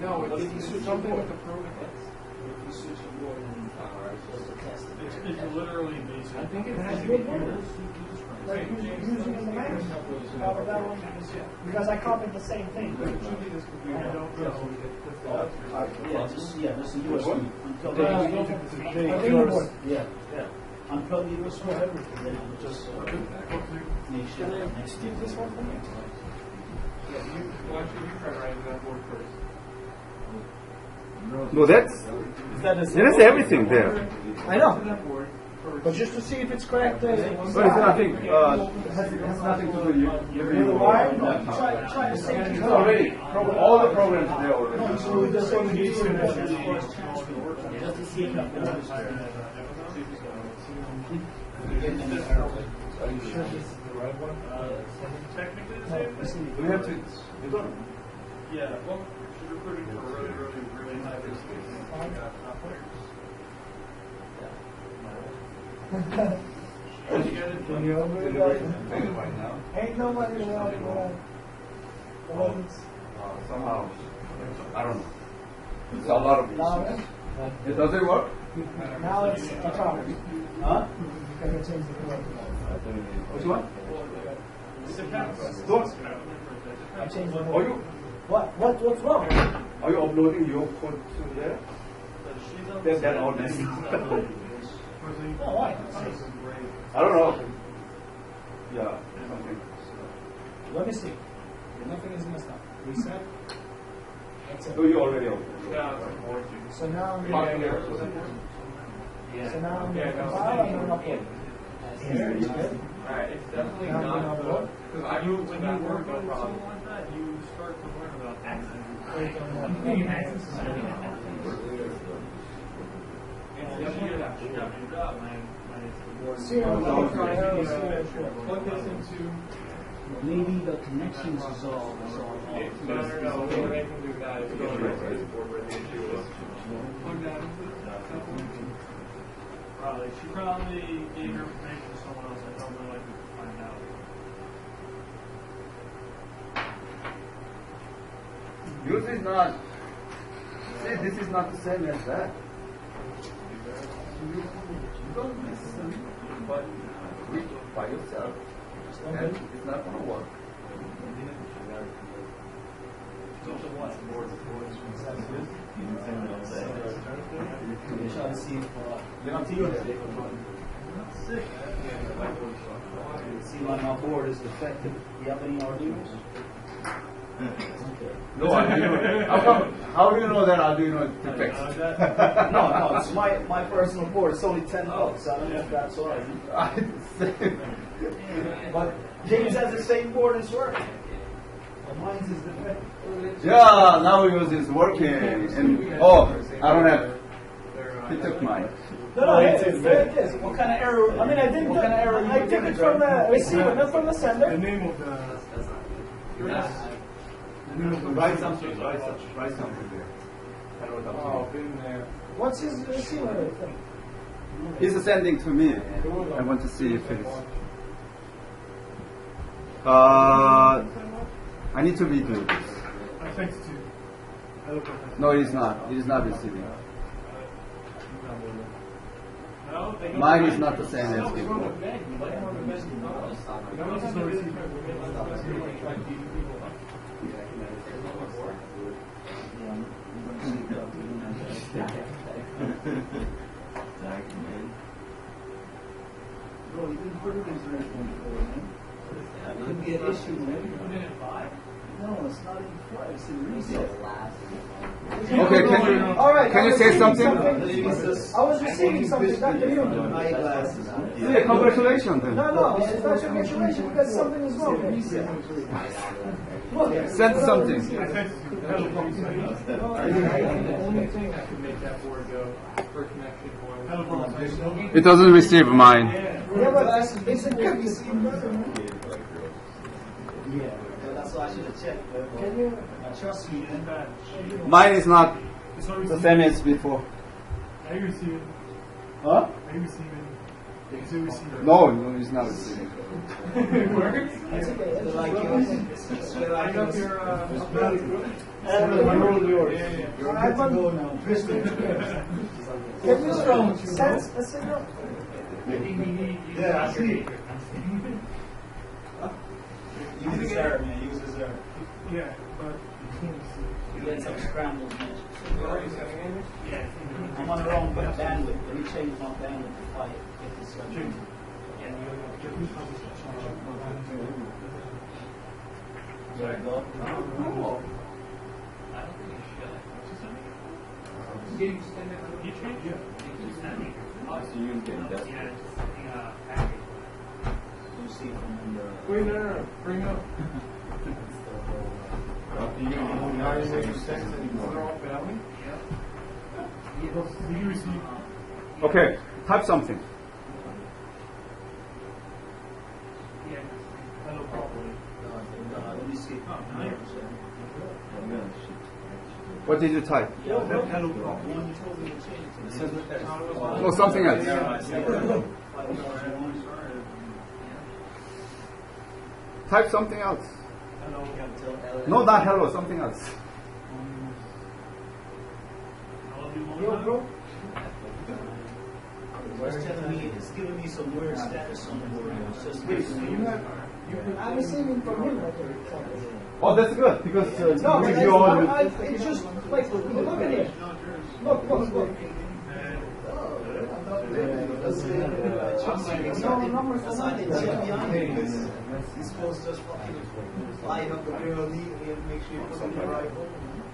No, it's something with the program. It's literally basic. I think That's good numbers. Like using in the math. That one, because I copied the same thing. yeah, just a USB. Until yeah. Until the USB everything, then it just make sure next to this one for me. Yeah, well, actually, you try writing that board first. No, that's everything there. I know. But just to see if it's correct. But it's nothing. Has nothing to do. You Why? Try to say it. already. All the programs there already. So we just only need to Are you sure this is the right one? Technically the same. We have to. You don't. Yeah, well, you're recruiting for really high risk. Can you open it Right now. Ain't nobody around. Somehow. I don't know. It's a lot of issues. It doesn't work? Now it's a problem. Huh? Can you change the color? Which one? What? I changed the Are you What's wrong? are you uploading your code to there? That all this. Oh, why? I don't know. Yeah, something. Let me see. Nothing is messed up. Reset. That's it. So you already uploaded. Yeah, So now I'm yeah. So now I'm Okay, going to file and then upload. Here, it's good. Alright, it's definitely Now I'm not going to upload. because when you work on something like that, you start to learn about access. Plug this into. Maybe the connections is all. No, what I can do that is go right to the board where the issue is. Plug that into the probably. She probably gave her information to someone else. I don't really like to find out. Yours is not. See, this is not the same as that. You don't listen, but read by yourself, and it's not going to work. Try to see see my board is defective. Do you have any Arduinos? No, Arduino. How do you know that Arduino is defective? No, it's my personal board. It's only $10. I don't know if that's all right. But James has the same board as work. Mine is defective. Yeah, now yours is working. And I don't have. He took mine. No, it is. What kind of error? I mean, I didn't. What kind of error I took it from the receiver, not from the sender. The name of the. Write something. Write something there. I wrote up to you. Been there. What's his receiver thing? He's sending to me. I want to see if it's. I need to redo this. I think it's two. No, it is not. It is not receiving. No, they don't Mine like is not it. the same as before. Bro, you didn't put it in 3.4, man. Could be an issue, man. No, it's not in 5, it's in reset. Okay, All right, can I you was say receiving something? I was receiving something, Dr. Newman. Eyeglasses. Yeah, congratulations then. No, it's not congratulations because something is wrong. Look, Send something. I said, the only thing that could make that board go for connection was. It doesn't receive mine. yeah, but it's a courtesy. Yeah, that's why I should have checked. Can you? Trust me, man. Mine is not the same as before. Are you receiving? Huh? Are you receiving? Is it receiving? No, it's not receiving. It works? That's okay. They like yours. They I like got yours. your, And yours. yeah. You're good to go now. Tristan. Can you send a signal? Yeah, I see. Use his air, man. Use his air. Yeah, but you can't see. You get some scrambles, man. Yeah. I'm on the wrong bandwidth. Let me change my bandwidth to 5. Get this one. There you go. You changed it? You see it from the... Wait, no. Bring up. Now you make your text and you put it off family? Yeah. Did you receive? Okay, type something. Yeah. Hello, properly. Let me see. What did you type? Hello, The one you told me to change it to. No, something else. Type something else. No, not hello, something else. Yo, bro. It's telling me, it's giving me some weird status on the board. It's just I'm receiving from him right here. Oh, that's good because No, but you all. it's just like, look at it. Look. No, Numbers that's not it. Check behind me because you're supposed to just fucking line up the girl neatly and make sure you put it in the right hole.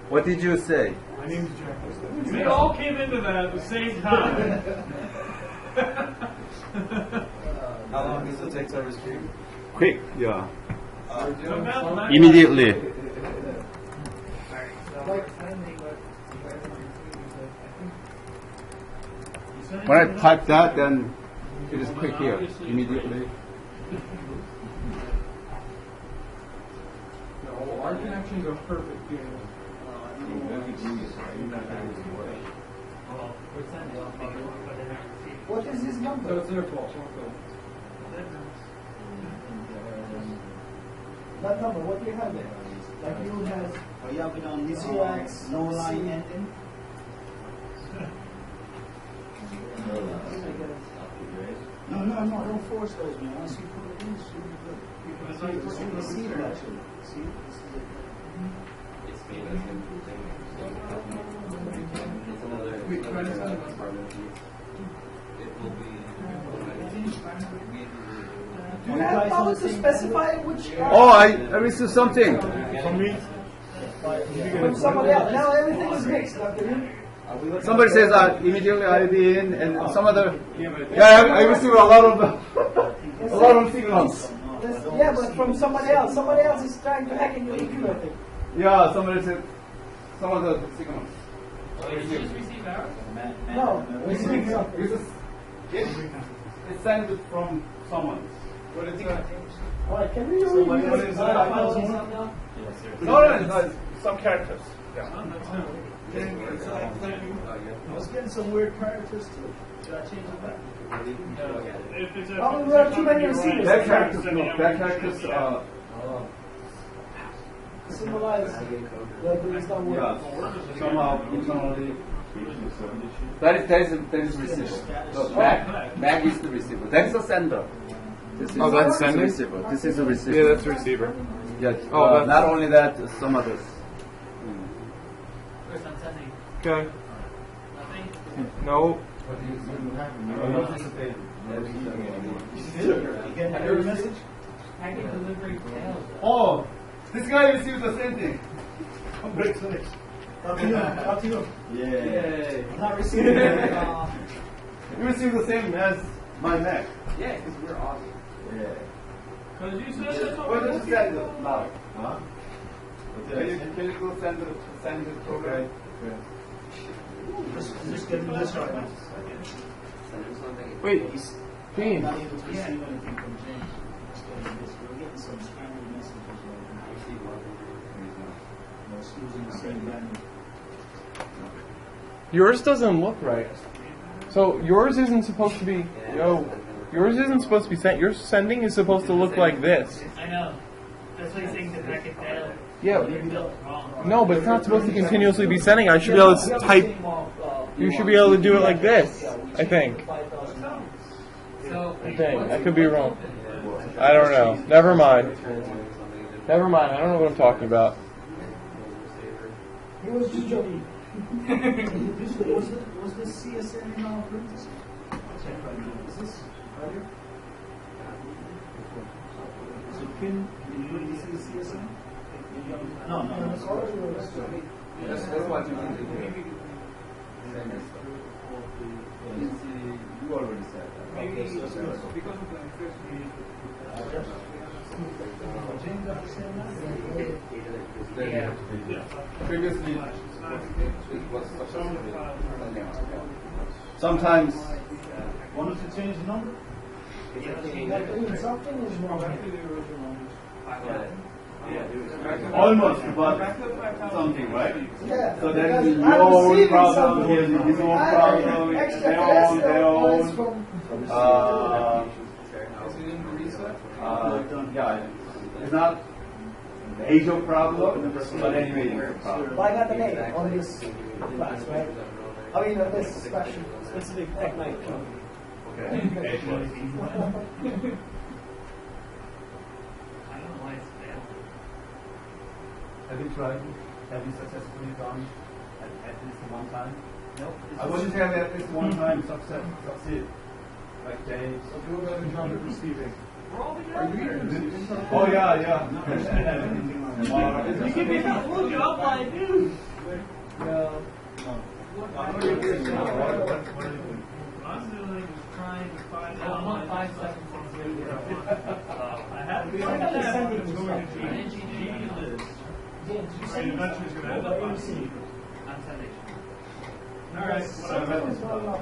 What did you say? My name is Jack. We all came into that at the same time. How long does it take to retrieve? Quick, yeah. So Immediately. When I type that, then it is quick here, immediately. No, our connections are perfect here. What is his So number? it's their fault. That number, what do you have there? Like you have Are you having on this 0x, no line ending? No, don't force those, man. Once you put it in, it should be good. See it actually. See, this is it. Do you have power to specify which Oh, I received something. From me? from somebody else? Now everything is mixed, Dr. Yu. Somebody says immediately I'll be in, and some other. Yeah, I received a lot of signals. Yeah, but from somebody else. Somebody else is trying to hack in your computer, I think. Yeah, somebody said some other signals. No, receiving something. It's sent from someone. What is it? Alright, can we read What this? is that? No, some characters. I was getting some weird characters too. Should I change it back? If it's Probably there are too many receivers. That characters, Symbolize that there is not work. yeah, somehow internally That is receiver. So back is the receiver. That is a sender. This is that's a sender? receiver. This is a receiver. Yeah, that's a receiver. Yeah. Oh, that's- not only that, some others. Okay. No. Packet delivery failed. Oh, this guy received the same thing. Congratulations. Up to you. Up to you. Yay. I'm not receiving it. You received the same as my Mac. Yeah, because we're awesome. Yeah. Because you said that's Why don't you send it now? Huh? Can you go send it program? Just getting this right now. Wait, Dean. Not able to receive anything from James. Just getting this. We're getting some scrambled messages right now. It's using the same menu. Yours doesn't look right. So yours isn't supposed to be. Yo, yours isn't supposed to be sent. Your sending is supposed to look like this. I know. That's why he's saying the packet failed. Yeah. Wrong. No, but it's not supposed to continuously be sending. I should be able to type. You should be able to do it like this. I think. So, I think. I could be wrong. I don't know. Never mind. Never mind. I don't know what I'm talking about. He was just joking. Was this CSN in our printers? Check right now. Is this right here? So pin, did you see the CSN? No, no. That's what you want to do. You already said that. Maybe because of the electricity. James got the same number. Previously, it was sometimes. Wanted to change the number? Something is wrong. Almost, but something, right? Yeah. So that is Because your I'm own receiving problem, something. his own problem, their own. Yeah, it's not major problem, but anyway, it's a problem. But I got the name on this class, right? I mean, on this specific technique. Okay. I don't know why it's failed. Have you tried? Have you successfully done at least one time? Nope. I wouldn't have at least one time succeed. Like James. We're all together. Oh yeah. You give me that look up, I do. I'm doing is trying to find I out. want 5 seconds on video. I had to be I got the sending it's going stuff. to G list. James, you Right, send me eventually it's going to end up on C. I'm sending. All right. Something's going on.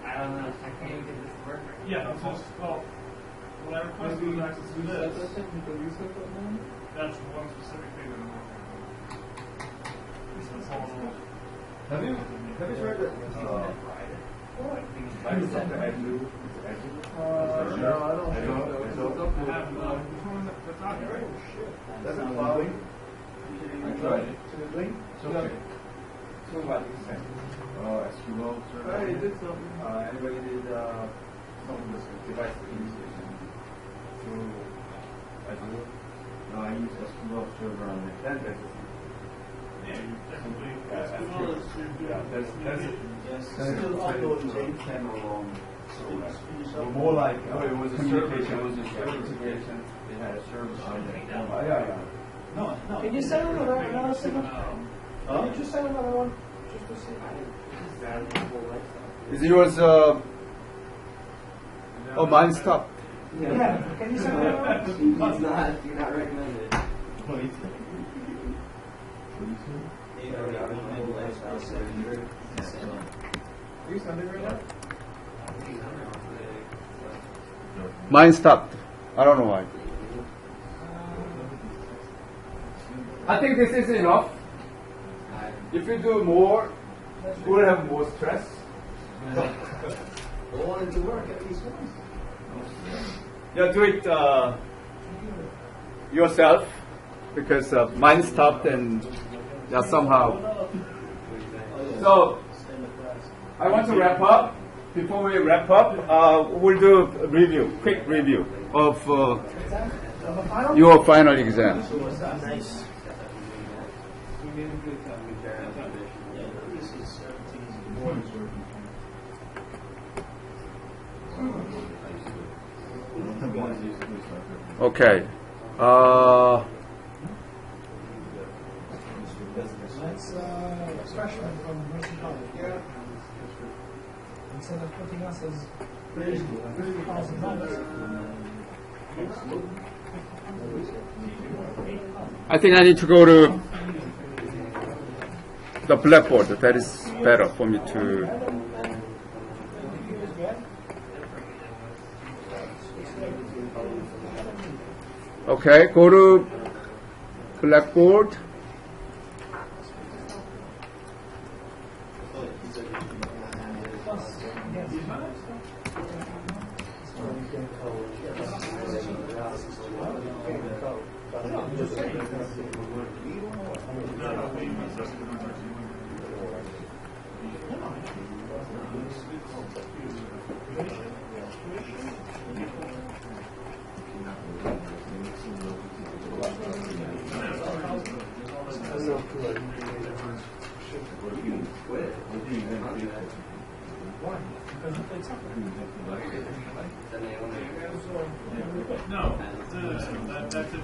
I don't know. I can't even get this to work right. Yeah, it's just, well, when I requested was access to this, that's one specific thing that I'm working on. So it's all Have you tried that? Microsoft Azure? No, I don't think so. I have, which one is that? That's not here, right? That's a cloud. I tried it. It's okay. So what you said? SQL server. I did something. Anybody did some of this device administration through Azure? I use SQL server on the then basis. Yeah, you technically, SQL is to do. Yes, still uploading, James. More like it was a communication, it was a certification. They had a service on it. Yeah. No. Can you send another signal? Can you just send another one? Just to see. Is yours? Oh, mine stopped. Yeah. Can you send another one? It's not. You're not recommended. Are you sending right now? Mine stopped. I don't know why. I think this is enough. If you do more, you will have more stress. I wanted to work at least once. Yeah, do it yourself because mine stopped and somehow So I want to wrap up. Before we wrap up, we'll do a review, quick review of your final exam. Nice. Okay. That's freshman from Mercy College. Instead of putting us as $50,000. I think I need to go to the blackboard. That is better for me to. Okay, go to blackboard.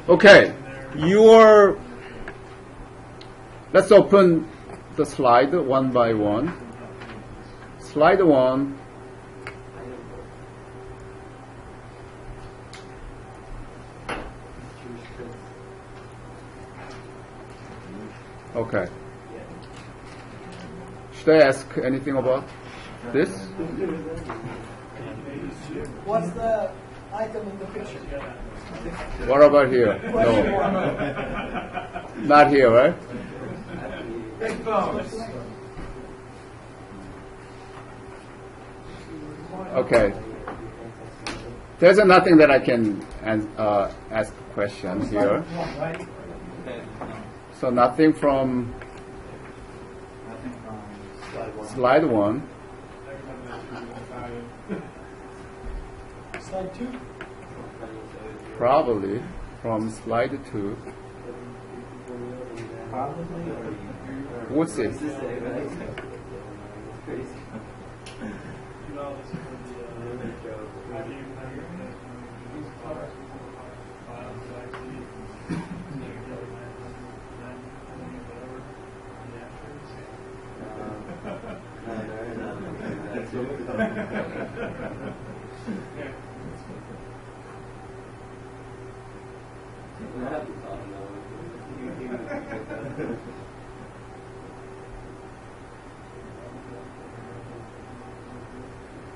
Okay, let's open the slide one by one. Slide 1. Okay. Should I ask anything about this? What's the item in the picture? What about here? No. Not here, right? Okay. There's nothing that I can ask questions here. So nothing from slide 1. Slide 2? Probably from slide 2. What's it?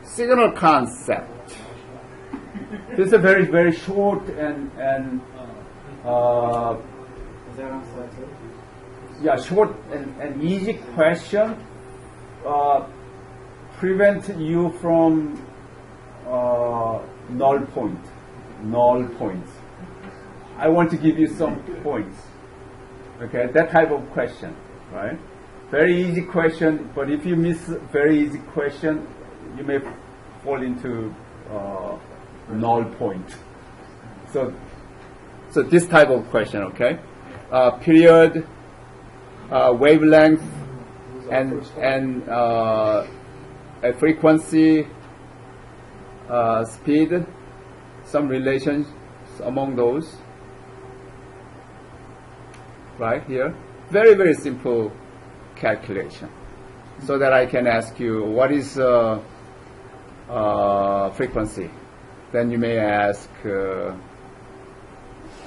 Signal concept. This is a very, very short and short and easy question. Prevent you from null points. I want to give you some points. Okay, that type of question, right? Very easy question, but if you miss very easy question, you may fall into null point. So this type of question, okay? Period, wavelength, and a frequency, speed, some relations among those. Right here, very, very simple calculation. So that I can ask you, what is frequency? Then you may ask,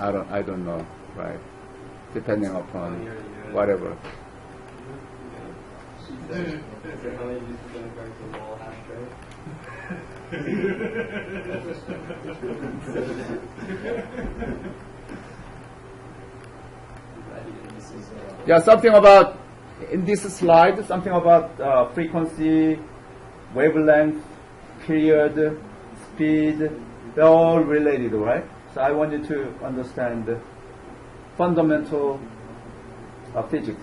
I don't know, right? Depending upon whatever. Yeah, something about, in this slide, something about frequency, wavelength, period, speed, they're all related, right? So I want you to understand the fundamental physics.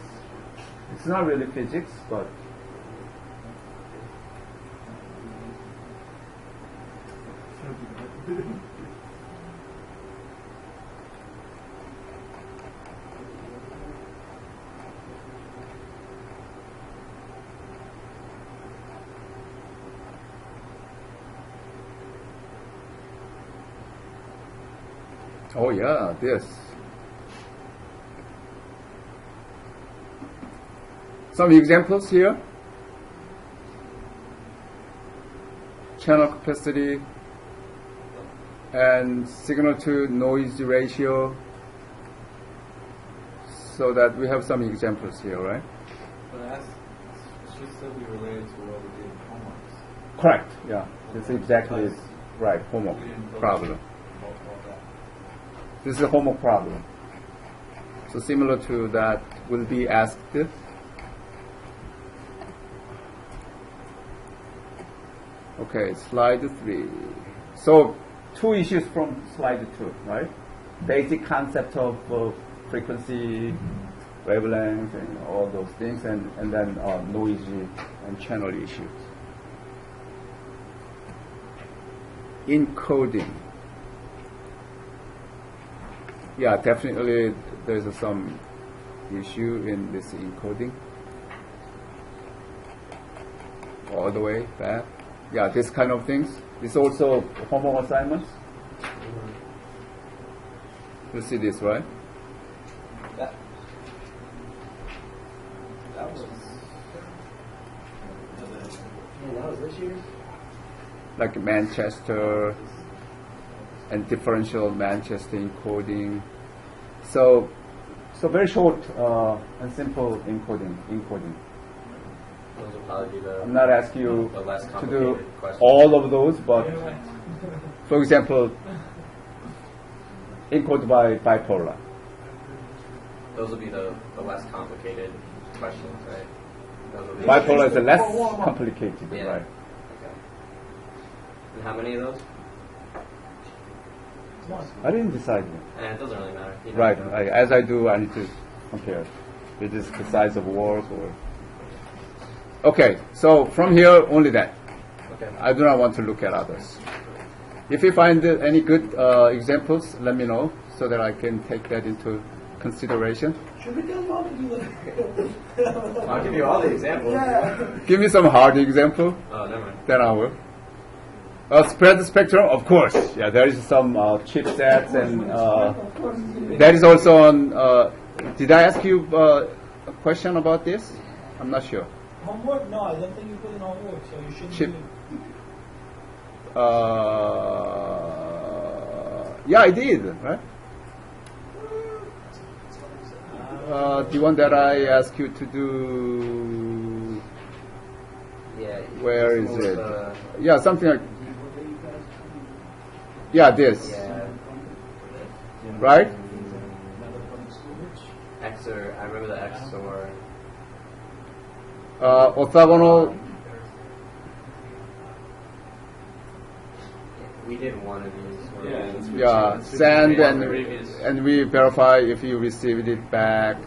It's not really physics, but Oh yeah, this. Some examples here. Channel capacity and signal to noise ratio, so that we have some examples here, right? But it should still be related to what we did in homeworks. Correct. Yeah, that's exactly right. Homework We didn't problem. all that. This is a homework problem. So similar to that will be asked. Okay, slide 3. So, 2 issues from slide 2, right? Basic concept of frequency, wavelength, and all those things, and then noise and channel issues. Encoding. Yeah, definitely there's some issue in this encoding. All the way back. Yeah, this kind of things. It's also homework assignments. You see this, right? That was. Yeah, that was this year. Like Manchester and differential Manchester encoding. So very short and simple encoding. Those will probably be I'm not asking you the less to do complicated questions. all of those, but for example, encode by bipolar. Those will be the less complicated questions, right? Those will be Bipolar is less complicated, Yeah. right? Okay. And how many of those? I didn't decide yet. It doesn't really matter. You know. Right. As I do, I need to compare. It is the size of work or. Okay, so from here, only that. Okay. I do not want to look at others. If you find any good examples, let me know so that I can take that into consideration. Should we tell mom to do that? I'll give you all the examples. Yeah. Give me some hard example, Oh, never mind. then I will. Spread the spectrum, of course. Yeah, there is some chipsets and that is also on. Did I ask you a question about this? I'm not sure. Homework? No, I don't think you put in homework, so you shouldn't Chip. do it. Yeah, I did, right? The one that I asked you to do, Yeah. where is what was it? the- Yeah, something like, yeah, this, Yeah. right? XOR. I remember the XOR. Orthogonal, We did one of these. One Yeah, of these. yeah, send Yeah, and previous. we verify if you received it back.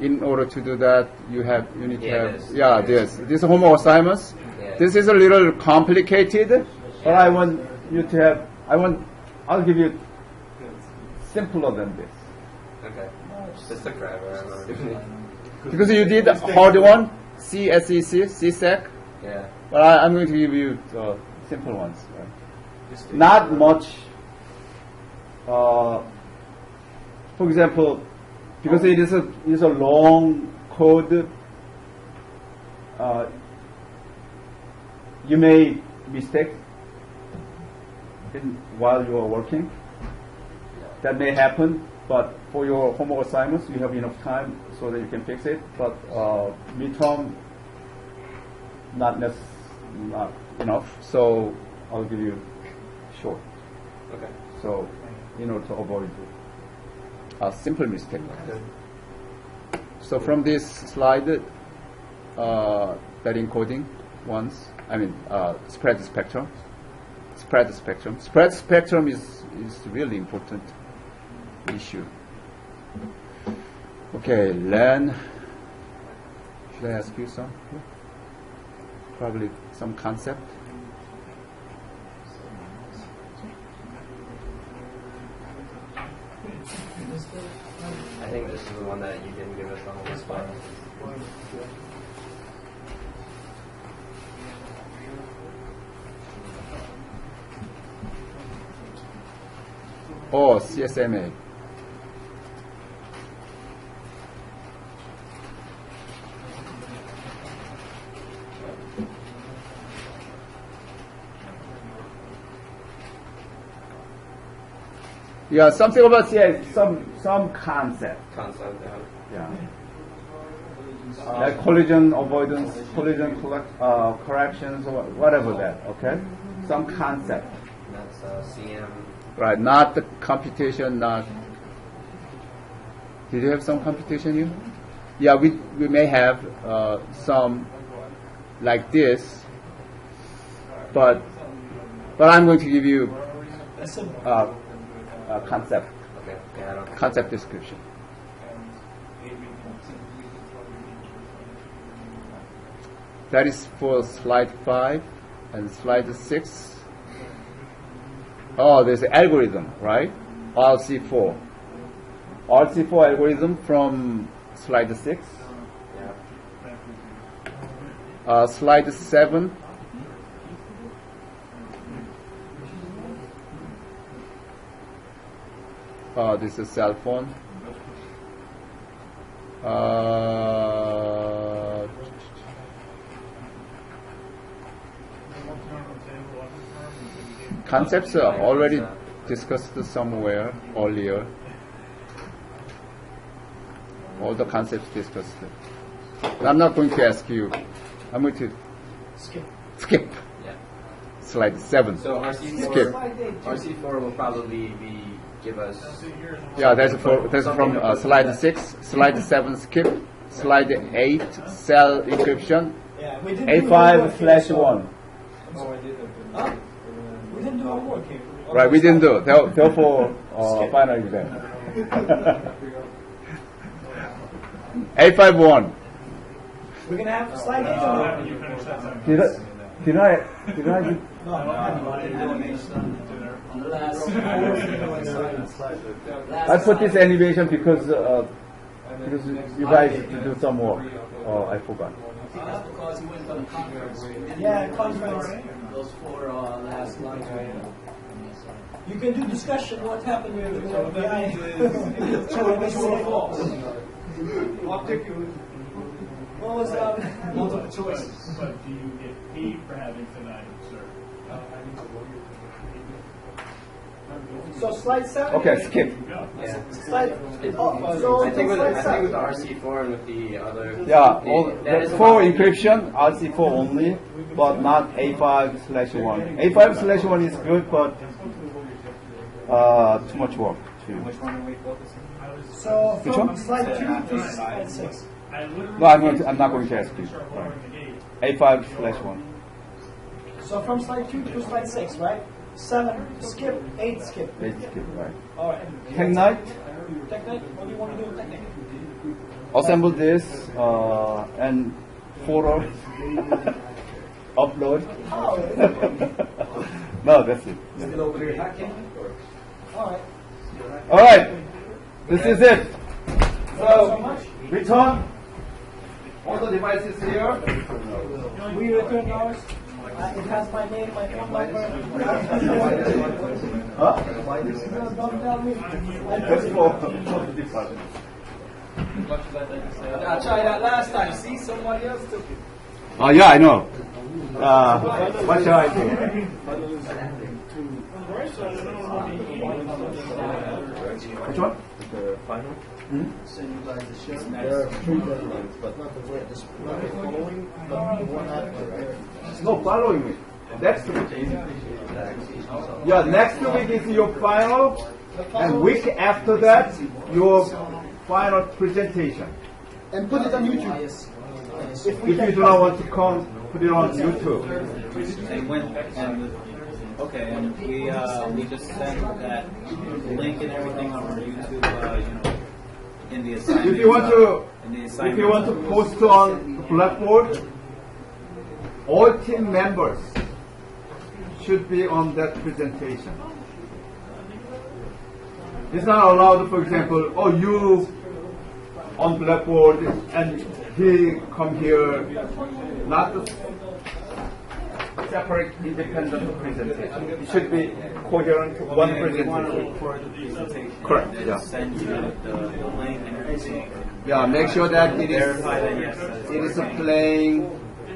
In order to do that, you need to Yeah, have, this. yeah, this homework assignments. Yeah. This is a little complicated, but I want you to have, I'll give you simpler than this. Okay. This took forever. I remember. Because you did a hard one, CSEC, Yeah. but I'm going to give you simple ones. Right? Not much, for example, because it is a long code, you may mistake while you are working. That may happen, but for your homework assignments, you have enough time so that you can fix it. But midterm, not enough. So I'll give you short. Okay. So in order to avoid a simple mistake. So from this slide, that encoding ones, spread spectrum. Spread spectrum. Spread spectrum is really important issue. Okay, Len, should I ask you some? Probably some concept. I think this is the one that you didn't give us the whole spot. or CSMA. Yeah, something about some concept. Concept, yeah. Yeah. Like collision avoidance, collision corrections, or whatever that. Okay, some concept. And that's CM. Right, not the computation. Not. Did you have some computation here? Yeah, we may have some like this, but I'm going to give you concept. Okay. Yeah, I don't. Concept description. That is for slide 5 and slide 6. Oh, there's an algorithm, right? RC4. RC4 algorithm from slide 6. Slide 7. This is cell phone. Concepts are already discussed somewhere earlier. All the concepts discussed. I'm not going to ask you. I'm going to skip. Yeah. Slide 7. So RC4. Skip. RC4 will probably give us. Yeah, that's from slide 6. Slide 7 skip. Slide 8 cell encryption. Yeah, we didn't A5/1. Huh? We didn't do our work here. Right, we didn't do. Therefore, final exam. A5/1. We're gonna have slide 8 or no? You finish that sentence. Did I? No, on the last. I put this animation because you guys to do some work. Oh, I forgot. That's because he went to the conference. Yeah, conference. Those 4 last lines right now. You can do discussion. What happened with the So what that guy? means is, true or false. What was Multiple choices. But do you get paid for having tonight, sir? So slide 7. Okay, skip. Yeah. Slide. So I think with slide the 7. RC4 and with the other. Yeah, that is for about- encryption, RC4 only, but not A5/1. A5/1 is good, but too much work. Which one are we focusing on? So Which from one? slide 2 to slide 6. No, I'm not going to ask you. A5/1. So from slide 2 to slide 6, right? 7 skip, 8 skip. Let's skip, right. All right. Technique, Technique. What do you want to do with technique? assemble this and photo upload. How? No, that's it. Yeah. All right. All right, this is it. So So much. return all the devices here. We return ours. It has my name, my phone number. Huh? No, don't tell me. That's for the department. I tried that last time. See, somebody else took it. Oh yeah, I know. What shall I do? Which one? The final? Send you guys the show. There are 3 deadlines, but not the way, not the following, but the one after, right? No, following me. Next week. Yeah, next week is your final, and week after that, your final presentation. And put it on YouTube. Yes. If you do not want to come, put it on YouTube. And okay, and we just send that link and everything on our YouTube, in the assignment. If you want to, in the if assignment. you want to post on Blackboard, all team members should be on that presentation. It's not allowed, for example, oh, you on Blackboard and he come here, not the separate, independent presentation. It should be coherent, one We want to presentation. record the presentation. Correct, And then yeah. send you the link and everything. Yeah, make sure that it is Verify that yes, that it's it is working playing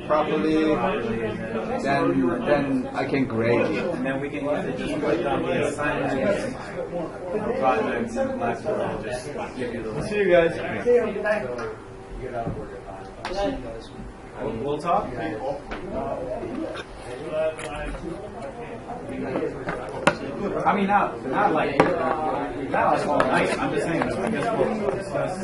properly. properly, and then Then I can grade it. and then we can either just put down the assignment project in Blackboard and just give you the link. See you guys. We'll talk. I mean, not like now it's all night. I'm just saying. I guess we'll discuss.